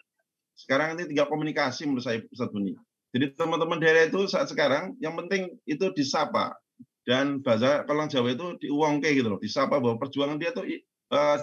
S5: sekarang ini tinggal komunikasi menurut saya Ustaz Buni. Jadi teman-teman daerah itu saat sekarang yang penting itu disapa, dan bahasa kalau Jawa itu diuangke gitu loh, disapa bahwa perjuangan dia tuh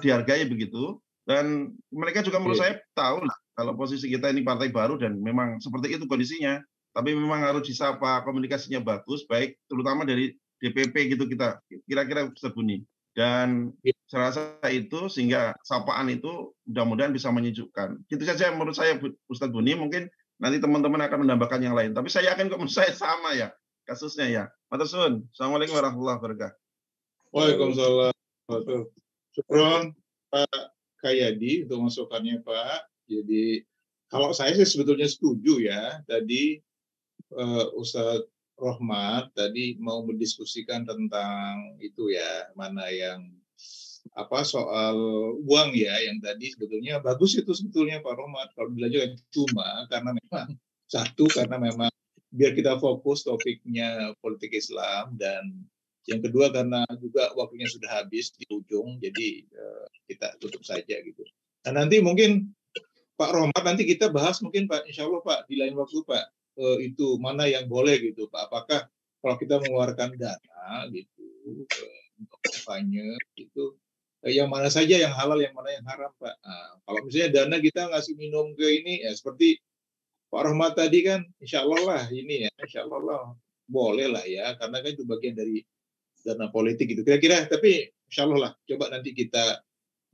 S5: dihargai begitu. Dan mereka juga menurut saya tahu lah kalau posisi kita ini partai baru dan memang seperti itu kondisinya. Tapi memang harus disapa, komunikasinya bagus, baik terutama dari DPP gitu kita. Kira-kira Ustaz Buni. Dan saya rasa itu sehingga sapaan itu mudah-mudahan bisa menyejukkan. Itu saja menurut saya Ustaz Buni, mungkin nanti teman-teman akan menambahkan yang lain. Tapi saya yakin kok menurut saya sama ya kasusnya ya. Matur suwun. Assalamualaikum warahmatullahi wabarakatuh.
S4: Waalaikumsalam. Syukron Pak Kayadi untuk masukannya Pak. Jadi kalau saya sih sebetulnya setuju ya. Tadi Ustadz Rohmat tadi mau mendiskusikan tentang itu ya, mana yang soal uang ya, yang tadi sebetulnya bagus itu sebetulnya Pak Rohmat kalau dilanjutkan, cuma karena memang biar kita fokus topiknya politik Islam, dan yang kedua karena juga waktunya sudah habis di ujung, jadi kita tutup saja gitu. Nah nanti mungkin Pak Rohmat nanti kita bahas mungkin Pak, insya Allah Pak di lain waktu Pak. Itu mana yang boleh gitu Pak, apakah kalau kita mengeluarkan dana gitu untuk kampanye itu yang mana saja yang halal, yang mana yang haram Pak. Kalau misalnya dana kita ngasih minum ke ini ya seperti Pak Rahmat tadi kan, insya Allah lah ini ya, insya Allah lah boleh lah ya, karena kan itu bagian dari dana politik gitu kira-kira. Tapi insya Allah lah coba nanti kita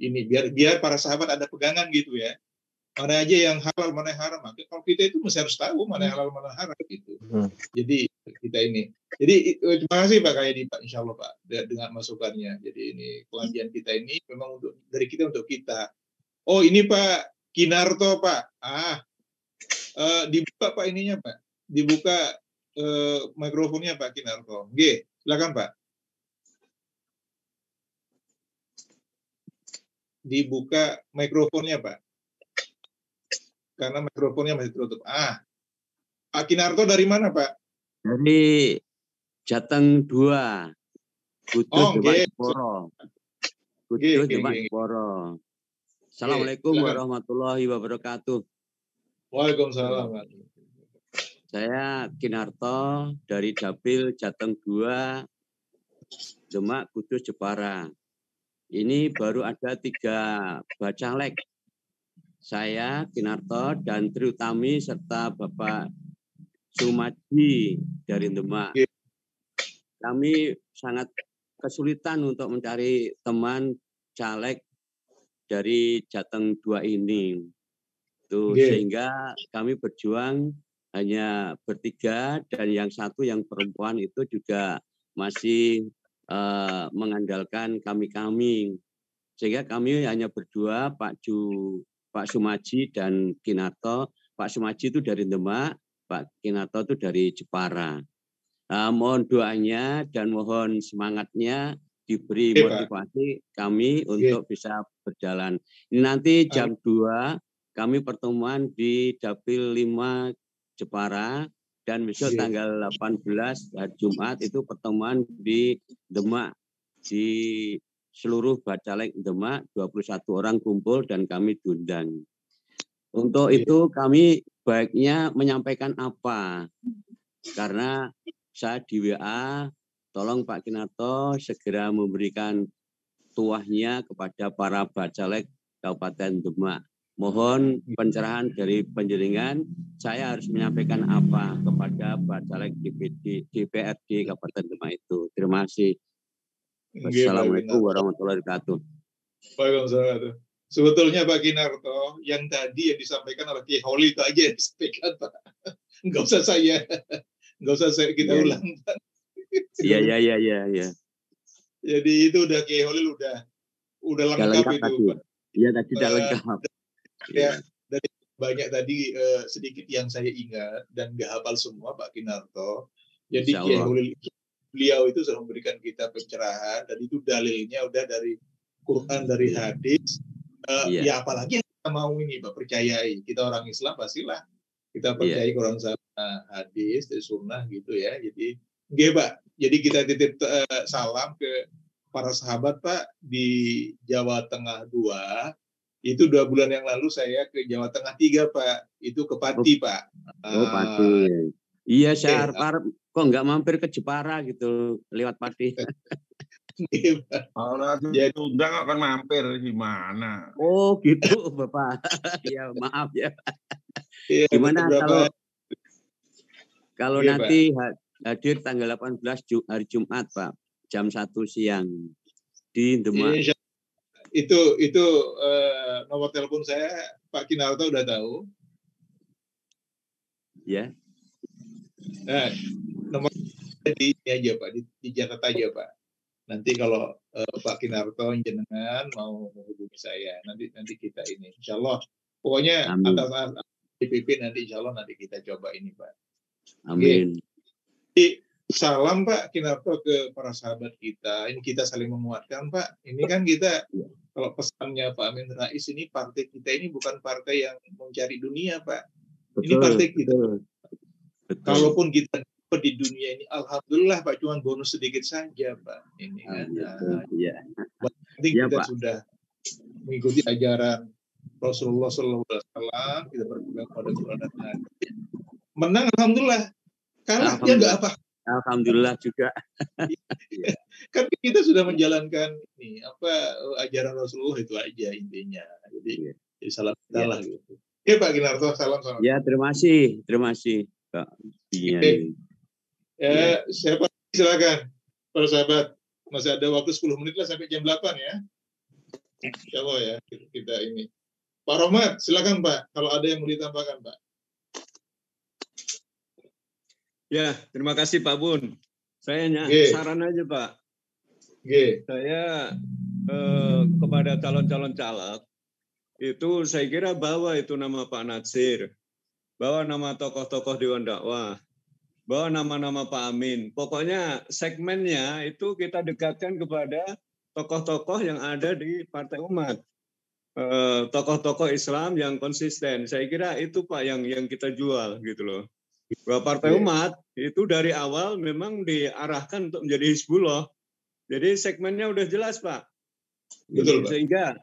S4: ini biar para sahabat ada pegangan gitu ya, mana aja yang halal, mana yang haram. Kalau kita itu mesti harus tahu mana yang halal, mana yang haram gitu. Jadi kita ini. Jadi terima kasih Pak Kayadi Pak, insya Allah Pak dengan masukannya. Jadi ini kelanjian kita ini memang dari kita untuk kita. Oh ini Pak Kinarto Pak. Dibuka Pak ininya Pak. Dibuka mikrofonnya Pak Kinarto. Oke, silakan Pak. Dibuka mikrofonnya Pak. Karena mikrofonnya masih tertutup. Pak Kinarto dari mana Pak?
S10: Dari Jateng 2. Kudus Demak Jeporo. Kudus Demak Jeporo. Assalamualaikum warahmatullahi wabarakatuh.
S4: Waalaikumsalam.
S10: Saya Kinarto dari Dapil Jateng 2, Demak Kudus Jepara. Ini baru ada 3 bacalek. Saya, Kinarto, dan Tri Utami, serta Bapak Sumaji dari Demak. Kami sangat kesulitan untuk mencari teman caleg dari Jateng 2 ini. Sehingga kami berjuang hanya bertiga, dan yang satu yang perempuan itu juga masih mengandalkan kami-kami. Sehingga kami hanya berdua, Pak Sumaji dan Kinarto. Pak Sumaji itu dari Demak, Pak Kinarto itu dari Jepara. Mohon doanya dan mohon semangatnya, diberi motivasi kami untuk bisa berjalan. Ini nanti jam 2 kami pertemuan di Dapil 5 Jepara, dan besok tanggal 18 hari Jumat itu pertemuan di Demak, di seluruh bacalek Demak, 21 orang kumpul dan kami diundang. Untuk itu kami baiknya menyampaikan apa? Karena saya di WA, tolong Pak Kinarto segera memberikan tuahnya kepada para bacalek Kabupaten Demak. Mohon pencerahan dari panjenengan, saya harus menyampaikan apa kepada Bacalek DPRD Kabupaten Demak itu. Terima kasih. Wassalamualaikum warahmatullahi wabarakatuh.
S4: Waalaikumsalam. Sebetulnya Pak Kinarto, yang tadi yang disampaikan oleh Kiai Holi itu aja yang disampaikan, Pak. Nggak usah kita ulang, Pak.
S10: Iya.
S4: Jadi itu udah Kiai Holi udah lengkap itu, Pak.
S10: Iya, tadi sudah lengkap.
S4: Ya, dari banyak tadi sedikit yang saya ingat dan nggak hafal semua Pak Kinarto. Jadi Kiai Holi beliau itu sudah memberikan kita pencerahan dan itu dalilnya udah dari Quran, dari hadis. Ya apalagi yang kita mau ini Pak percayai. Kita orang Islam pastilah kita percayai Quran sama hadis dari sunnah gitu ya. Jadi Pak. Jadi kita titip salam ke para sahabat Pak di Jawa Tengah 2. Itu 2 bulan yang lalu saya ke Jawa Tengah 3 Pak. Itu ke Pati Pak.
S10: Pati. Iya, saya harap kok nggak mampir ke Jepara gitu lewat Pati.
S5: Kalau diundang akan mampir gimana?
S10: Oh gitu Bapak. Ya maaf ya. Gimana kalau nanti hadir tanggal 18 hari Jumat Pak, jam 1 siang di Demak.
S4: Itu nomor telepon saya Pak Kinarto udah tahu.
S10: Ya.
S4: Nah, nomor di ini aja Pak, dicatat aja Pak. Nanti kalau Pak Kinarto jenengan mau menghubungi saya, nanti kita ini, Insya Allah. Pokoknya atas DPP nanti Insya Allah nanti kita coba ini Pak.
S10: Amin.
S4: Jadi, salam Pak Kinarto ke para sahabat kita. Ini kita saling menguatkan Pak. Ini kan kita kalau pesannya Pak Amin Rais ini partai kita ini bukan partai yang mencari dunia Pak. Ini partai kita. Betul. Kalaupun kita di dunia ini, alhamdulillah Pak, cuma bonus sedikit saja Pak. Ini kan. Penting kita Pak sudah mengikuti ajaran Rasulullah SAW. Kita berpegang pada Quran dan hadis. Menang alhamdulillah. Kalah ya nggak apa.
S10: Alhamdulillah juga.
S4: Kan kita sudah menjalankan ini ajaran Rasulullah itu aja intinya. Jadi salam kita lah gitu. Oke Pak Kinarto, salam.
S10: Ya terima kasih Pak.
S4: Siapa silakan para sahabat, masih ada waktu 10 menit lah sampai jam 8 ya. Insya Allah ya kita ini. Pak Rohmat silakan Pak, kalau ada yang mau ditambahkan Pak.
S6: Ya, terima kasih Pak Bun. Saya saran aja Pak. Saya kepada calon-calon caleg itu saya kira bawa itu nama Pak Natsir, bawa nama tokoh-tokoh Dewan Dakwah, bawa nama-nama Pak Amin. Pokoknya segmennya itu kita dekatkan kepada tokoh-tokoh yang ada di Partai Umat, tokoh-tokoh Islam yang konsisten. Saya kira itu Pak yang kita jual gitu loh. Bahwa Partai Umat itu dari awal memang diarahkan untuk menjadi Hizbullah. Jadi segmennya udah jelas Pak. Betul, Pak. Sehingga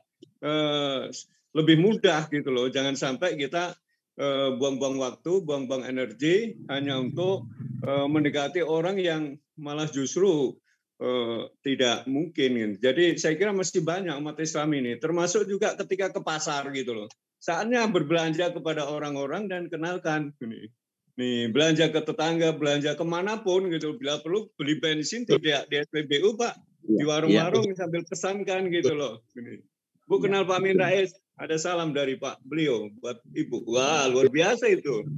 S6: lebih mudah gitu loh. Jangan sampai kita buang-buang waktu, buang-buang energi hanya untuk mendekati orang yang malah justru tidak mungkin. Jadi saya kira mesti banyak umat Islam ini, termasuk juga ketika ke pasar gitu loh. Saatnya berbelanja kepada orang-orang dan kenalkan ini. Nih, belanja ke tetangga, belanja kemanapun gitu. Bila perlu beli bensin tidak di SPBU Pak, di warung-warung sambil pesankan gitu loh. Bu kenal Pak Amin Rais, ada salam dari Pak beliau buat Ibu. Wah luar biasa itu.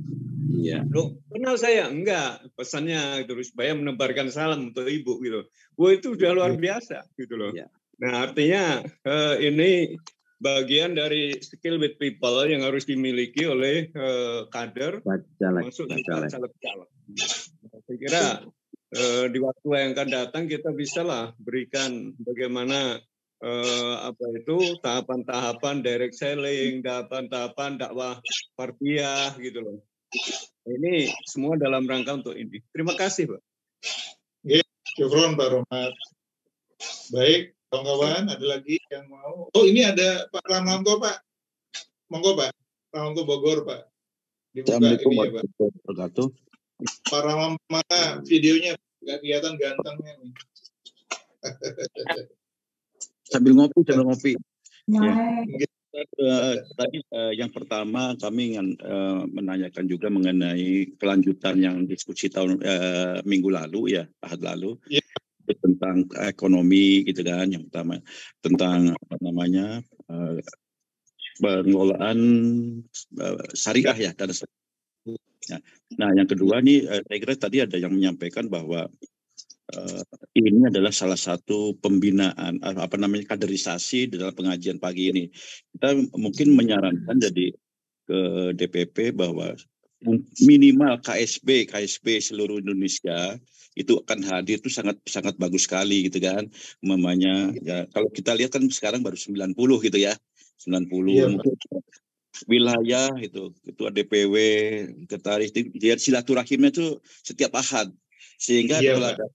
S6: Iya. Loh, kenal saya? Enggak, pesannya terus supaya menebarkan salam untuk Ibu gitu. Wah itu udah luar biasa gitu loh. Nah artinya ini bagian dari skill with people yang harus dimiliki oleh kader masuk di caleg-caleg. Saya kira di waktu yang akan datang kita bisalah berikan bagaimana tahapan-tahapan direct selling, tahapan-tahapan dakwah partia gitu loh. Ini semua dalam rangka untuk ini. Terima kasih Pak.
S4: Syukron Pak Rohmat. Baik. Kawan-kawan, ada lagi yang mau? Oh, ini ada Pak Ramanto, Pak. Monggo, Pak. Ramanto Bogor, Pak.
S11: Assalamualaikum warahmatullahi wabarakatuh.
S4: Pak Ramanto, mana videonya? Nggak kelihatan gantengnya nih.
S11: Sambil ngopi. Ya. Tadi yang pertama kami ingin menanyakan juga mengenai kelanjutan yang diskusi minggu lalu ya, Ahad lalu,
S4: Ya.
S11: tentang ekonomi gitu kan. Yang pertama tentang apa namanya pengelolaan syariah ya dan nah yang kedua nih saya kira tadi ada yang menyampaikan bahwa ini adalah salah satu pembinaan kaderisasi dalam pengajian pagi ini. Kita mungkin menyarankan jadi ke DPP bahwa minimal KSB seluruh Indonesia itu akan hadir itu sangat bagus sekali gitu kan. Umpamanya ya kalau kita lihat kan sekarang baru 90 gitu ya. 90
S4: Iya,
S11: mungkin wilayah itu ketua DPW ketarik dia silaturahimnya itu setiap Ahad sehingga
S4: Iya,
S11: kalau
S4: Pak.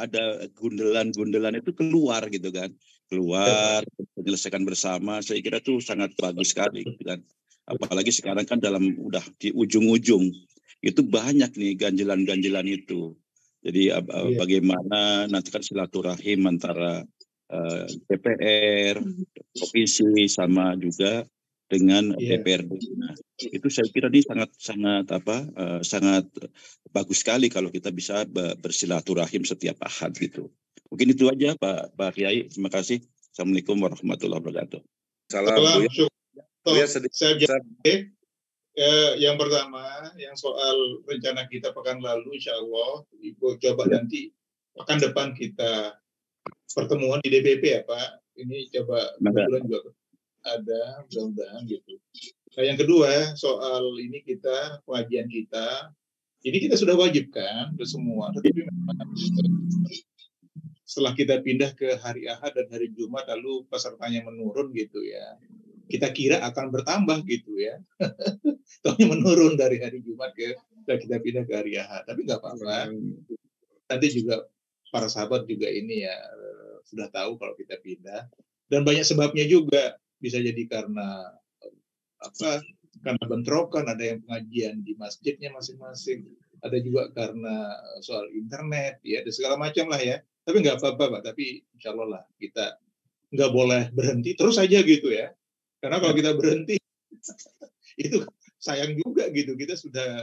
S11: ada gundelan-gundelan itu keluar gitu kan, keluar menyelesaikan bersama. Saya kira itu sangat bagus sekali gitu kan, apalagi sekarang kan udah di ujung-ujung itu banyak nih ganjelan-ganjelan itu. Jadi bagaimana nanti kan silaturahim antara DPR provinsi sama juga dengan DPRD. Nah, itu saya kira ini sangat bagus sekali kalau kita bisa bersilaturahim setiap Ahad gitu. Mungkin itu aja Pak Kiai. Terima kasih. Assalamualaikum warahmatullahi wabarakatuh.
S4: Salam. Yang pertama, yang soal rencana kita pekan lalu, insya Allah, Ibu coba nanti pekan depan kita pertemuan di DPP ya Pak. Ini coba kebetulan juga ada, mudah-mudahan gitu. Nah yang kedua soal ini kita pengajian kita, ini kita sudah wajibkan ke semua, tetapi setelah kita pindah ke hari Ahad dan hari Jumat lalu pesertanya menurun gitu ya, kita kira akan bertambah gitu ya, tapi menurun dari hari Jumat kita pindah ke hari Ahad, tapi nggak apa-apa. Nanti juga para sahabat juga ini ya sudah tahu kalau kita pindah, dan banyak sebabnya juga. Bisa jadi karena karena bentrokan, ada yang pengajian di masjidnya masing-masing, ada juga karena soal internet ya, ada segala macam lah ya. Tapi nggak apa-apa Pak, tapi insya Allah lah kita nggak boleh berhenti terus aja gitu ya, karena kalau kita berhenti itu sayang juga gitu, kita sudah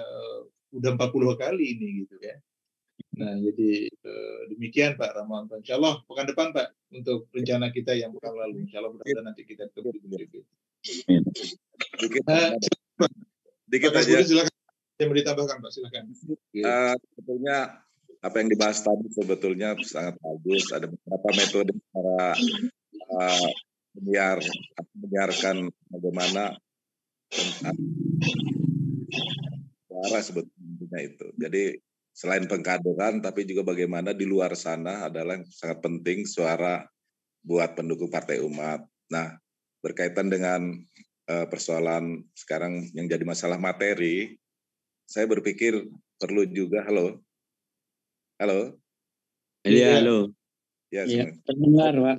S4: 40 kali ini gitu ya. Nah jadi demikian Pak Rahman, insya Allah pekan depan Pak untuk rencana kita yang pekan lalu, insya Allah mudah-mudahan nanti kita ketemu di DPP.
S8: Dikit aja.
S4: Silakan yang mau ditambahkan Pak, silakan.
S8: Sebetulnya apa yang dibahas tadi sebetulnya sangat bagus. Ada beberapa metode cara menyiarkan bagaimana suara sebetulnya itu. Jadi selain pengkaderan, tapi juga bagaimana di luar sana adalah yang sangat penting suara buat pendukung Partai Umat. Nah, berkaitan dengan persoalan sekarang yang jadi masalah materi, saya berpikir perlu juga, halo?
S10: Iya, halo.
S8: Ya,
S3: dengar, Pak.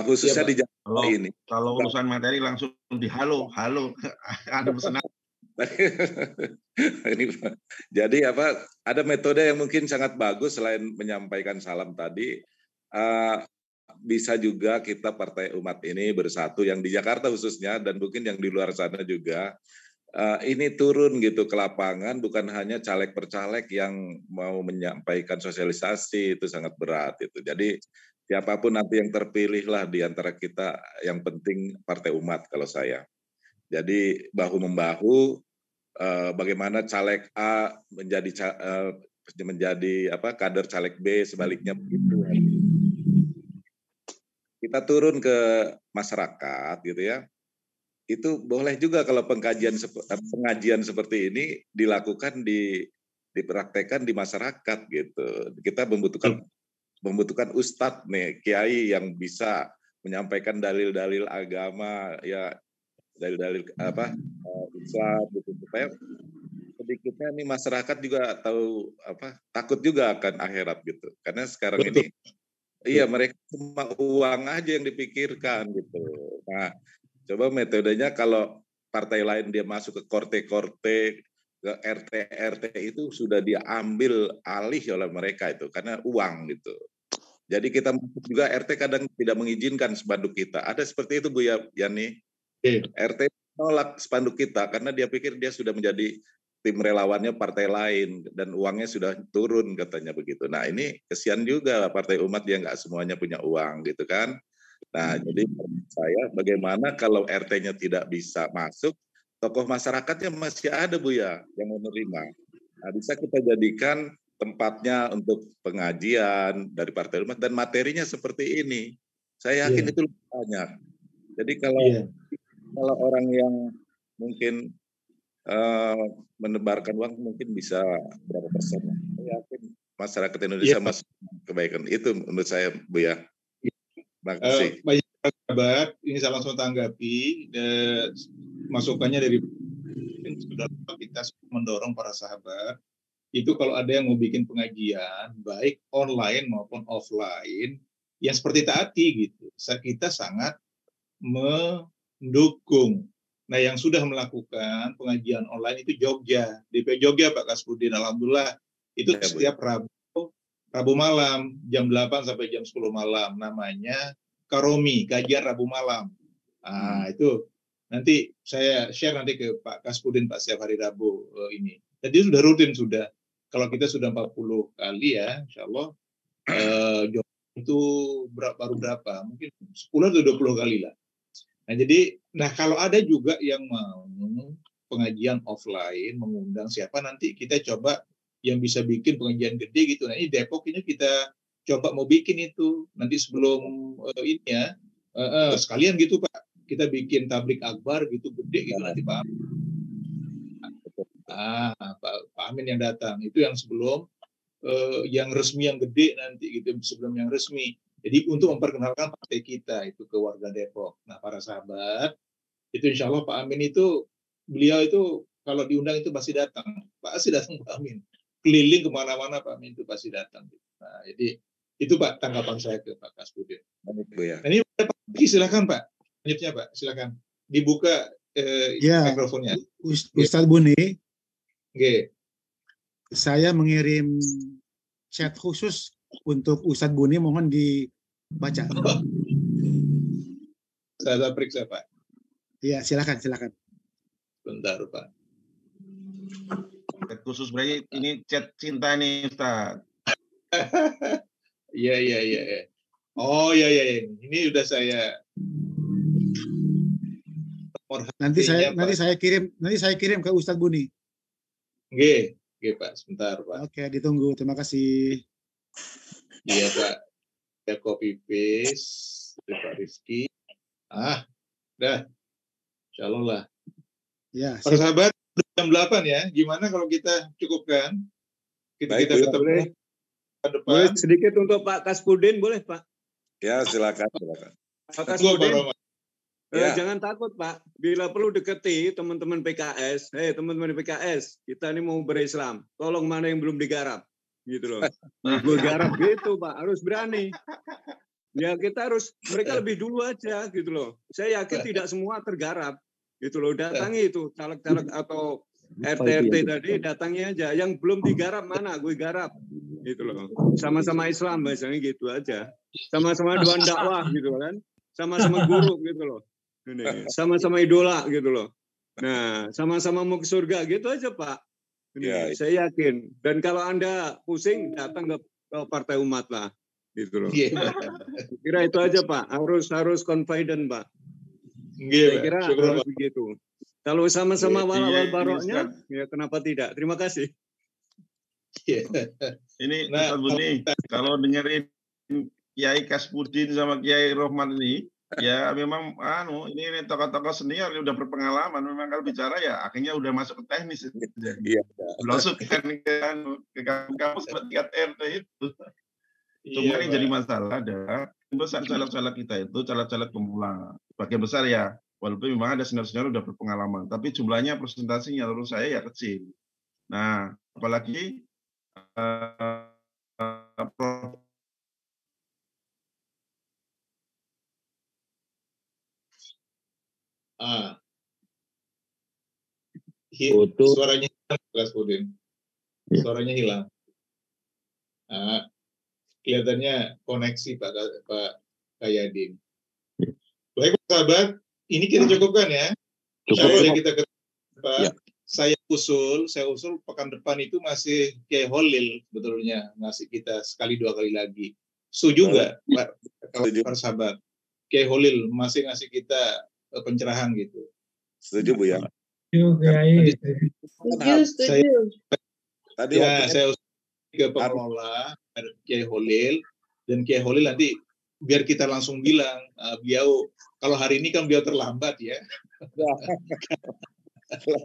S8: Khususnya di Jakarta ini.
S5: Kalau urusan materi langsung di halo. Ada pesanan.
S8: Jadi ada metode yang mungkin sangat bagus selain menyampaikan salam tadi, bisa juga kita Partai Umat ini bersatu yang di Jakarta khususnya dan mungkin yang di luar sana juga ini turun gitu ke lapangan, bukan hanya caleg per caleg yang mau menyampaikan sosialisasi, itu sangat berat itu. Jadi siapapun nanti yang terpilih lah di antara kita, yang penting Partai Umat kalau saya. Jadi bahu-membahu. Bagaimana caleg A menjadi kader caleg B, sebaliknya begitu. Kita turun ke masyarakat gitu ya. Itu boleh juga kalau pengajian seperti ini dilakukan dipraktekkan di masyarakat gitu. Kita membutuhkan ustadz nih, kiai yang bisa menyampaikan dalil-dalil agama ya, dalil-dalil Islam gitu, supaya sedikitnya nih masyarakat juga tahu takut juga akan akhirat gitu, karena sekarang ini mereka cuma uang aja yang dipikirkan gitu. Nah, coba metodenya kalau partai lain dia masuk ke korte-korte, ke RT itu sudah diambil alih oleh mereka itu karena uang gitu. Jadi kita masuk juga RT kadang tidak mengizinkan spanduk kita. Ada seperti itu Bu Yani. RT nolak spanduk kita karena dia pikir dia sudah menjadi tim relawannya partai lain dan uangnya sudah turun katanya begitu. Nah ini kesian juga partai umat, dia nggak semuanya punya uang gitu kan. Nah jadi saya bagaimana kalau RT-nya tidak bisa masuk, tokoh masyarakatnya masih ada Bu ya yang menerima. Nah, bisa kita jadikan tempatnya untuk pengajian dari partai umat dan materinya seperti ini. Saya yakin itu lebih banyak. Jadi kalau orang yang mungkin menebarkan uang mungkin bisa berapa persen. Saya yakin masyarakat Indonesia masuk kebaikan. Itu menurut saya Bu ya. Terima kasih.
S4: Banyak sahabat, ini saya langsung tanggapi masukannya dari sudah kita mendorong para sahabat itu kalau ada yang mau bikin pengajian baik online maupun offline yang seperti tadi gitu, kita sangat mendukung. Nah, yang sudah melakukan pengajian online itu Jogja, DP Jogja Pak Kasbudin, alhamdulillah itu setiap Rabu malam jam 8 sampai jam 10 malam, namanya Karomi, kajian Rabu malam. Nah, itu nanti saya share nanti ke Pak Kasbudin Pak setiap hari Rabu ini. Jadi sudah rutin sudah. Kalau kita sudah 40 kali ya, insya Allah itu baru berapa? Mungkin 10 atau 20 kali lah. Nah, jadi, kalau ada juga yang mau pengajian offline, mengundang siapa nanti kita coba yang bisa bikin pengajian gede gitu. Nah, ini Depok ini kita coba mau bikin itu nanti sebelum ini ya, sekalian gitu Pak, kita bikin tablik akbar gitu gede gitu nanti Pak. Pak Amin yang datang itu yang sebelum yang resmi yang gede nanti gitu sebelum yang resmi. Jadi untuk memperkenalkan partai kita itu ke warga Depok. Nah, para sahabat, itu insya Allah Pak Amin itu, beliau itu kalau diundang itu pasti datang. Pasti datang Pak Amin. Keliling kemana-mana Pak Amin itu pasti datang. Nah, jadi itu Pak tanggapan saya ke Pak Kasbudin. Nah, ini silakan Pak. Selanjutnya Pak, silakan. Dibuka mikrofonnya.
S12: Ustadz Buni, saya mengirim chat khusus untuk Ustadz Buni, mohon dibaca.
S4: Saya periksa Pak.
S12: Iya, silakan.
S4: Bentar Pak.
S5: Chat khusus berarti ini chat cinta nih Ustadz.
S4: Iya. Oh iya. Ini udah saya.
S12: Nanti saya kirim ke Ustadz Buni.
S4: Oke Pak, sebentar Pak.
S12: Oke, ditunggu. Terima kasih.
S4: Iya Pak, ya copy paste dari Pak Rizky. Dah, insya Allah lah.
S12: Ya.
S4: Para sahabat, jam 8 ya. Gimana kalau kita cukupkan? Kita ketemu ke depan.
S6: Boleh sedikit untuk Pak Kasbudin, boleh Pak?
S8: Ya, silakan.
S6: Pak Kasbudin, jangan takut Pak. Bila perlu deketi teman-teman PKS. Teman-teman PKS, kita ini mau berislam. Tolong mana yang belum digarap. Gitu loh. Gue garap gitu Pak, harus berani. Ya kita harus, mereka lebih dulu aja gitu loh. Saya yakin tidak semua tergarap gitu loh. Datangi itu caleg-caleg atau RT-RT tadi, datangi aja. Yang belum digarap mana, gue garap gitu loh. Sama-sama Islam misalnya gitu aja. Sama-sama doan dakwah gitu kan. Sama-sama guru gitu loh. Ini sama-sama idola gitu loh. Nah, sama-sama mau ke surga gitu aja Pak. Ini, saya yakin. Dan kalau Anda pusing, datang ke Partai Umat lah, gitu loh. Kira itu aja Pak. Harus confident Pak. Saya kira harus begitu. Kalau sama-sama wal baroknya, ya kenapa tidak? Terima kasih.
S5: Ini Ustadz Buni, kalau dengerin Kiai Kasbudin sama Kiai Rohman ini, ya memang ini tokoh-tokoh senior udah berpengalaman, memang kalau bicara ya akhirnya udah masuk ke teknis.
S8: Iya.
S5: Langsung ke kampus tingkat RT itu. Cuma yang jadi masalah adalah besar caleg-caleg kita itu caleg-caleg pemula. Bagian besar ya, walaupun memang ada senior-senior udah berpengalaman, tapi jumlahnya presentasinya menurut saya ya kecil. Nah, apalagi
S4: Suaranya hilang, Kasbudin. Suaranya hilang. Kelihatannya koneksi Pak Kayadin. Baik sahabat, ini kita cukupkan ya. Insya Allah kita depan.
S11: Ya.
S4: Saya usul pekan depan itu masih Kiai Holil sebetulnya ngasih kita sekali 2 kali lagi. Setuju nggak, Pak? Para sahabat, Kiai Holil masih ngasih kita pencerahan gitu.
S8: Setuju Bu ya?
S2: Setuju.
S8: Tadi
S4: ya saya usul ke pengelola Kiai Holil, dan Kiai Holil nanti biar kita langsung bilang beliau kalau hari ini kan beliau terlambat ya.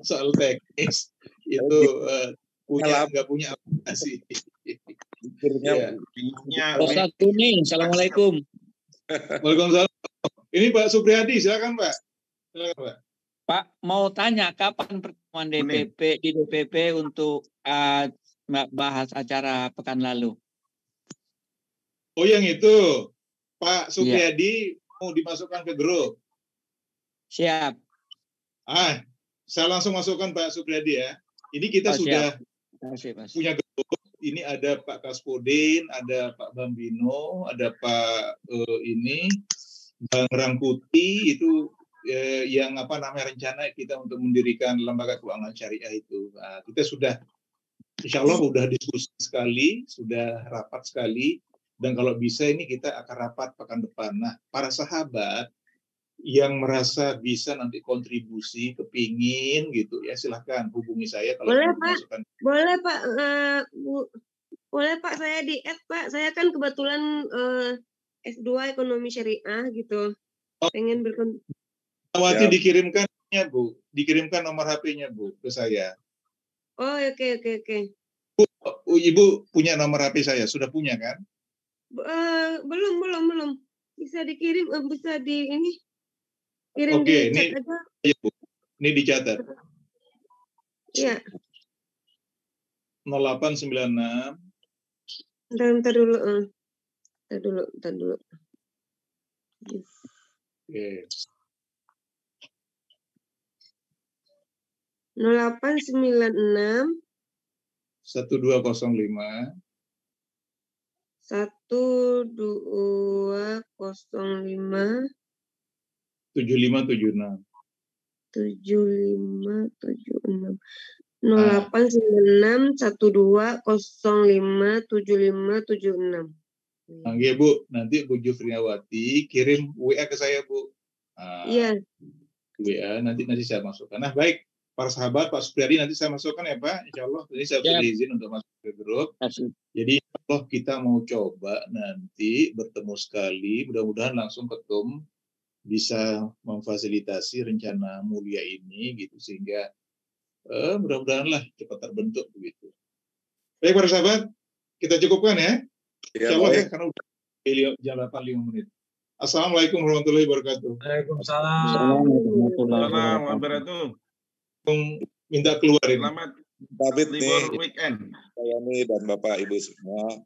S4: Soal teknis itu nggak punya aplikasi.
S13: Ustaz Kuning, assalamualaikum.
S4: Waalaikumsalam. Ini Pak Supriyadi, silakan Pak. Silakan Pak.
S13: Pak mau tanya kapan pertemuan DPP di DPP untuk bahas acara pekan lalu?
S4: Oh yang itu Pak Supriyadi mau dimasukkan ke grup.
S13: Siap.
S4: Saya langsung masukkan Pak Supriyadi ya. Ini kita sudah punya grup. Ini ada Pak Kaspodin, ada Pak Bambino, ada Pak Bang Rangkuti itu yang rencana kita untuk mendirikan lembaga keuangan syariah itu. Nah, kita sudah insya Allah sudah diskusi sekali, sudah rapat sekali, dan kalau bisa ini kita akan rapat pekan depan. Nah, para sahabat yang merasa bisa nanti kontribusi, kepingin gitu ya, silahkan hubungi saya kalau
S14: boleh
S4: Pak.
S14: Boleh Pak, boleh Pak, saya di add Pak. Saya kan kebetulan S2 ekonomi syariah gitu. Pengen
S4: Awati dikirimkannya Bu, dikirimkan nomor HP-nya Bu ke saya.
S14: Oh oke.
S4: Bu, Ibu punya nomor HP saya, sudah punya kan?
S14: Belum. Bisa dikirim, bisa di ini. Kirim
S4: Oke,
S14: di chat aja.
S4: Iya, Bu. Ini dicatat.
S14: Iya.
S4: 0896.
S14: Bentar dulu.
S4: Oke.
S14: 0896
S4: 1205
S14: 7576 0896 1205 7576.
S4: Oke Bu, nanti Bu Jufriyawati kirim WA ke saya Bu.
S14: Iya.
S4: WA nanti saya masukkan. Nah baik, para sahabat, Pak Supriyadi nanti saya masukkan ya Pak. Insya Allah ini saya sudah izin untuk masuk ke grup. Jadi insya Allah kita mau coba nanti bertemu sekali. Mudah-mudahan langsung ketum bisa memfasilitasi rencana mulia ini gitu sehingga mudah-mudahan lah cepat terbentuk begitu. Baik para sahabat, kita cukupkan ya. Insya Allah ya, karena udah jam 8:05 menit. Assalamualaikum warahmatullahi wabarakatuh.
S13: Waalaikumsalam.
S5: Assalamualaikum wabarakatuh.
S4: Minta keluarin.
S5: Selamat
S8: pamit
S5: libur
S8: nih.
S5: weekend.
S8: Saya nih dan Bapak Ibu semua.